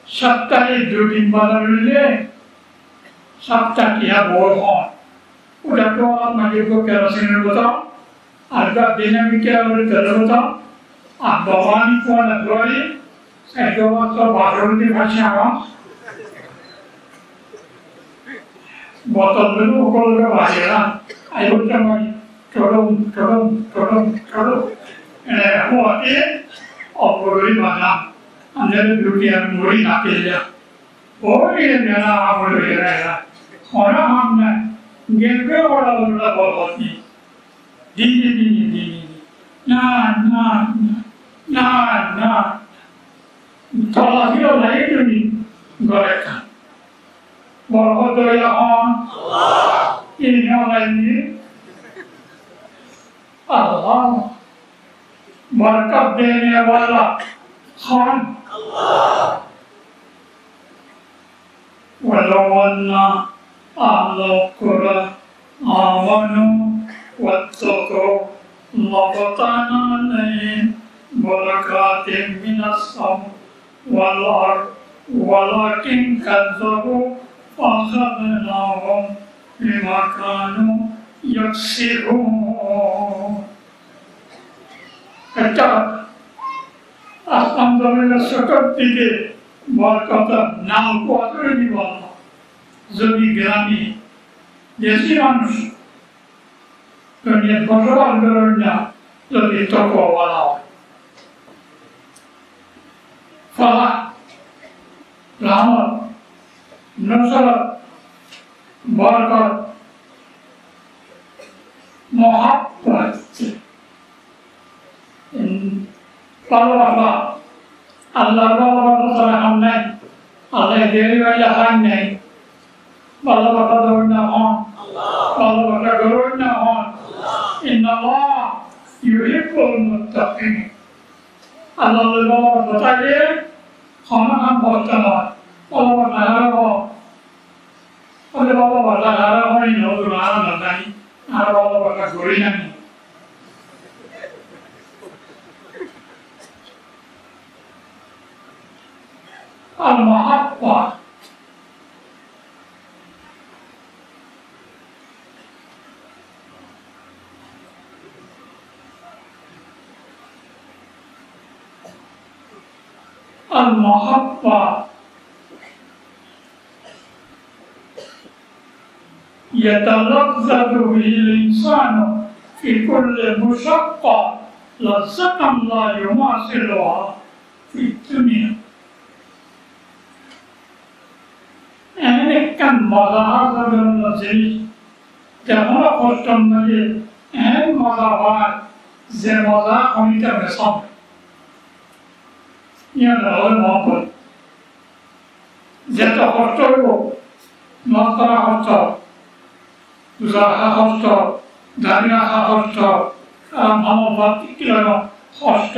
সপ্তাহে দুদিন বানালে সপ্তাহে বই হন ওটা তো আপনাকে কেরোসিনের বোতল আর ডিনামিকের বোতল আর ভবানী কোন ধরে একদম বাথরুমে ভাসা বোতলগুলো ওগুলো বাজে না আই হচ্ছে চরম চরম চরম চরম Huwati opori mana anda beauty and mori nakeja. Ori nela amori nela. Orang hamna gempe orang boloti. Di. Na. Kalau dia lain ni goreka. Bolot ya on. Allah. Ini orang ini. Allah. बरकत देने वाला खान वलो अन्ना आलो कुरा आमनु वत्तको लबताना नहीं बरकाते मिनस्सम वलार वलाकिन कज़बु फ़अख़ज़नाहुम बिमा कानू यक्सिबून আরেকটা আসমান জমিনের চতুর্দিকে বরকত নাম করে দিব যদি গ্রামে দেশি মানুষ দুনিয়ার বসবাস করেন না যদি তকওয়ালা হয় ফালাহ রহমত নসরত বরকত মোহাব্বত ভালোবাসা আল্লাহর ভালোবাসা ছাড়া কাম নাই আল্লাহ দেরি হইলে হান নাই ভালোবাসা ধরুন না হন ভালোবাসা ধরুন না হন ইন্নাল্লাহ ইউহিব্বুল মুত্তাকিন আল্লাহর ভালোবাসা থাকলে ক্ষমা খান বলতে নয় ভালোবাসা হারাবো ওদের ভালোবাসা হারাবই নজর হারানো নাই আর ভালোবাসা করি না المحبة المحبة يتلذذ به الإنسان في كل مشقة لذة لا يماثلها في الدنيا এমন একটা মজা হবে জিনিস যেমন কষ্ট লাগে এমন মজা হয় যে মজা অনেকটা বেশম মহব্বত যেত কষ্ট হইব নখ করা কষ্ট পূজা রাখা কষ্ট দাবি রাখা কষ্ট মহব্বত কষ্ট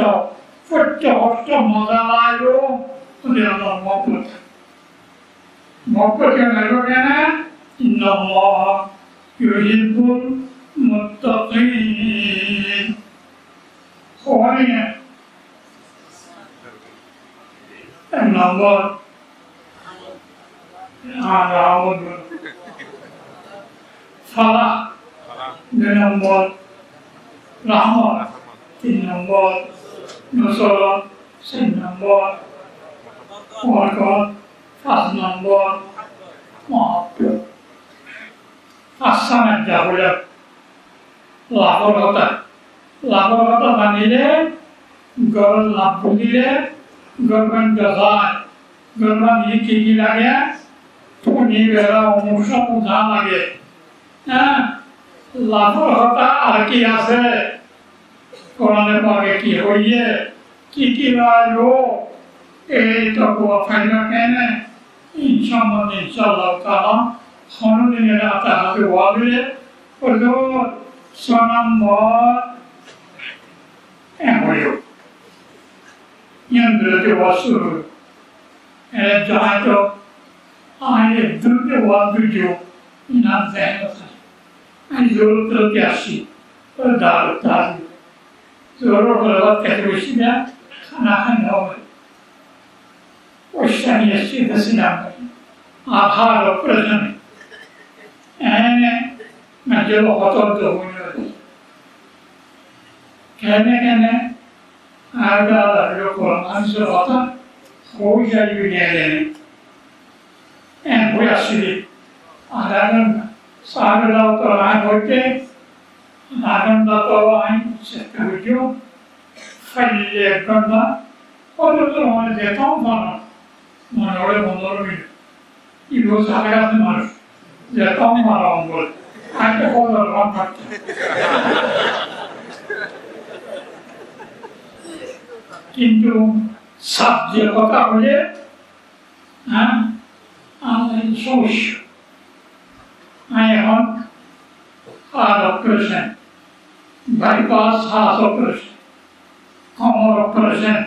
সত্য কষ্ট মজা লাগলো আমার মহব্বত محبت نبغنا إن الله يحب المتقين خوانيا النمبر هذا عود فلاح النمبر رحمة النمبر نصرة النمبر بركات 5 নম্বর মহব্বত 5 নাম্বার হলো লাভরতা বানিয়ে গরল লাভ বুঝিলে গরবান গজায় গরবান কি লাগে তুমি বেড়া অংশ বুঝা লাগে হ্যাঁ লাভরতা আর কি আছে কোরআনে পাকে কি হইয়ে কি লাগলো এই তো ফাইদা কেন ইনশাআল্লাহ তাআলা খননের আতা হাতে ওয়াবিলে ওলো নম্বর এমন ইয়ান্দ্রতে ওয়াসুর জাহাতো আয়ে দুতে ওয়াবিডিও ইনা জাহাতো আমি জরুরতে আসি দার জরুর হলো কেটে না খানা খানা হবে والثانية السيدة سلام آخر وقرزن أنا مجال خطر دهون كان هذا القرآن أنزل خطر خوش يبينه أن هو يصير أهلاً صار الله تعالى قلته أهلاً الله تعالى ستوجه فليكن الله ذاتهم فنا মনে হয় 15 মিনিট ইগো সাথে আছে মানুষ যে কম মারাম বল আজকে কত রাম থাকতে কিন্তু সাবজে কথা বলে হ্যাঁ আমি সমস্যা আমি এখন heart operation bypass heart operation কোমর operation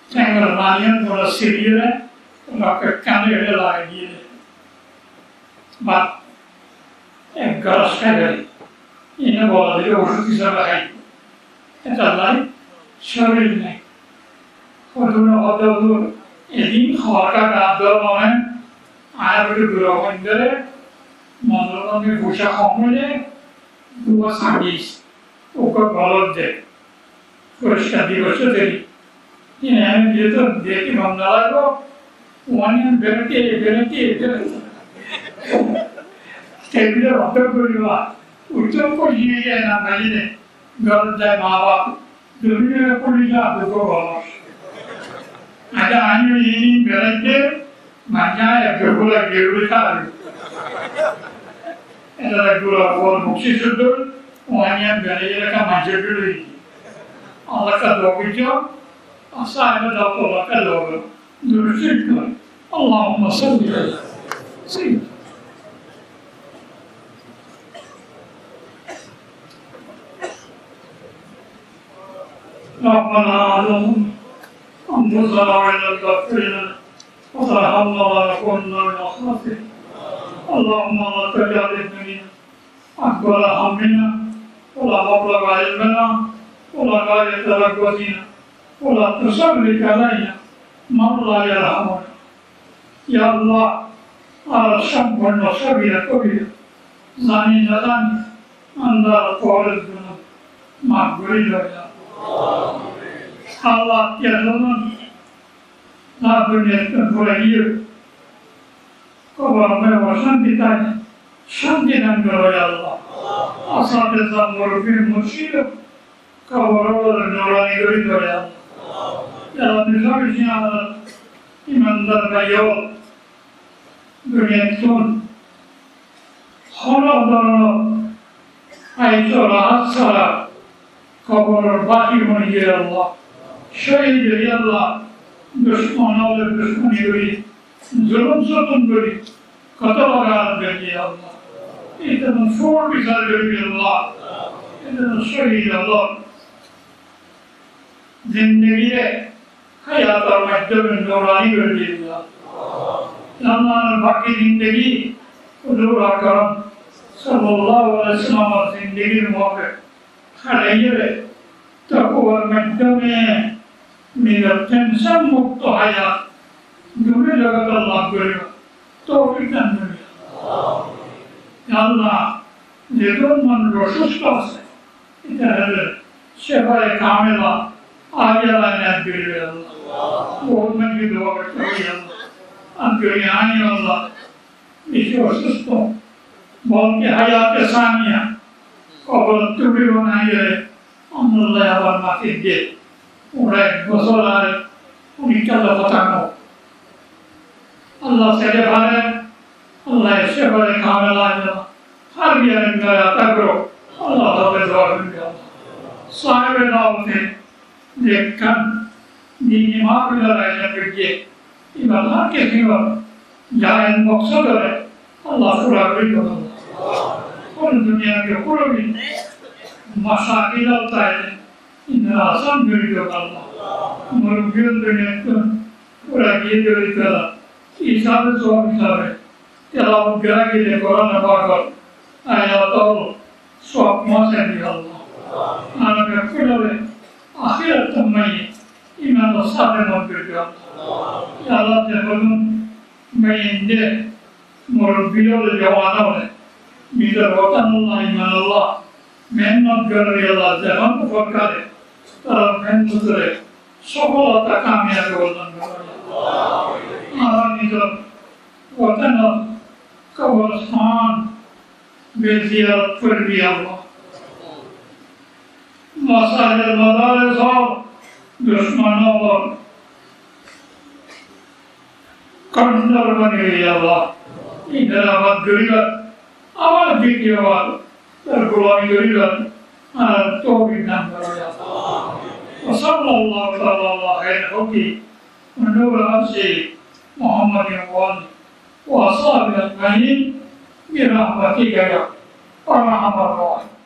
Tengo la mano con la serie, la che cambia la idea. Ma è grossa in a bolla di oro di Sarai. E da lì, Sharine. Quando uno ha dato e lì, Horka Gabdolone, Ivory Growender, Mondolone Busha Homole, 2 Sandis, Uka Golode. পরিষ্কার দিবসে দেরি আমি যেহেতু দেখি ভাবনা লাগবো one বেরোতে টেবিলে অত করিবা উত্তম করিয়ে যায় না বাইরে ঘর যায় মা বাপ দুর্নীতি করিলা দুঃখ ভালো আচ্ছা আমি এই বেড়াইতে মাঝায় বেগুলা গেরুড়ি খাওয়াবি এটা গুলা বল মুক্তি শুদ্ধ ওয়ানিয়া বেড়াই রেখা মাঝে বেরোই Allah ka dogijo asaiba da Allah ka dogo durshikko Allahumma salli ala sayyidina ربنا علم أنفسنا وإن تغفرنا وترحمنا ونكوننا من الخاسرين اللهم لا تجعل الدنيا أكبر همنا ولا مبلغ علمنا ولا غاية رغبتنا ولا تسلط علينا من لا يرحمنا يا الله على الشم والنصبية كبيرة زاني نزاني أنظر قول الذنوب مغفور لنا Allah tiada la dunia temporaria kalau mereka shanti tanya shanti dan doa Allah asal desa morfi musyidah kalau orang nolai dari doa Allah dalam misalnya imandar bayo dunia tun kalau dalam ayat Allah salah खबर बाकी होनी है अल्लाह शहीद है अल्लाह दुश्मनों ने दुश्मनी करी जुल्म सतन करी कत्ल आगार करी अल्लाह इतना फोड़ बिसार करी अल्लाह इतना शहीद अल्लाह जिंदगी है हयात और मजदूर नौरानी करी अल्लाह अल्लाह ने बाकी जिंदगी उधर आकर सल्लल्लाहु अलैहि वसल्लम जिंदगी मौके खड़े तकवा मध्य मेरा टेंशन मुक्त हया दूसरे जगह का लाभ करेगा तो भी टेंशन अल्लाह ये तो मन रोशुस का है इधर शेफाए कामिला आगे लाने के अल्लाह वो मन की दुआ करते हुए अल्लाह अंतिम आने अल्लाह इस रोशुस को बोल के हयात Sania kalau tujuh orang aja, Allah yang bermati dia, orang bersolat, unikal bertamu. Allah sedekah, Allah sebalik kamilah, hari yang kita takro, Allah tahu berdoa. Sahaja naute, dekkan, ini mahu jalai pergi, ibadah kesiwa, jalan maksud ada, Allah surah berdoa. और दुनिया के पूरे भी मसाकिल होता है इन आसान video का मुर्गियों दुनिया को पूरा ये वीडियो का इसाब सोम इसाब है तेरा वो गिरा के लिए कोरोना पागल आया तो स्वाप मौसे भी अल्लाह आना के कुलों आखिरत तम्मई ईमान साबे मौत वीडियो अल्लाह तेरे मैं इंदे मुर्गियों ले जवाना है Bila watan Allah iman Allah, menat gari Allah zaman berkali, dalam mentutre, sekolah tak kami ada watan gari. Orang itu watan kawasan berziarat pergi Allah. Masalah madaris Allah, dushman Allah, kandar bani Allah. Ini adalah gerilat. Awal video awal tergolong gerilat, tauhid dan berdoa. Wasallallahu alaihi wasallam menurut Nabi Muhammad yang wali, wassalam ajmain birahmatika ya arhamar rahimin.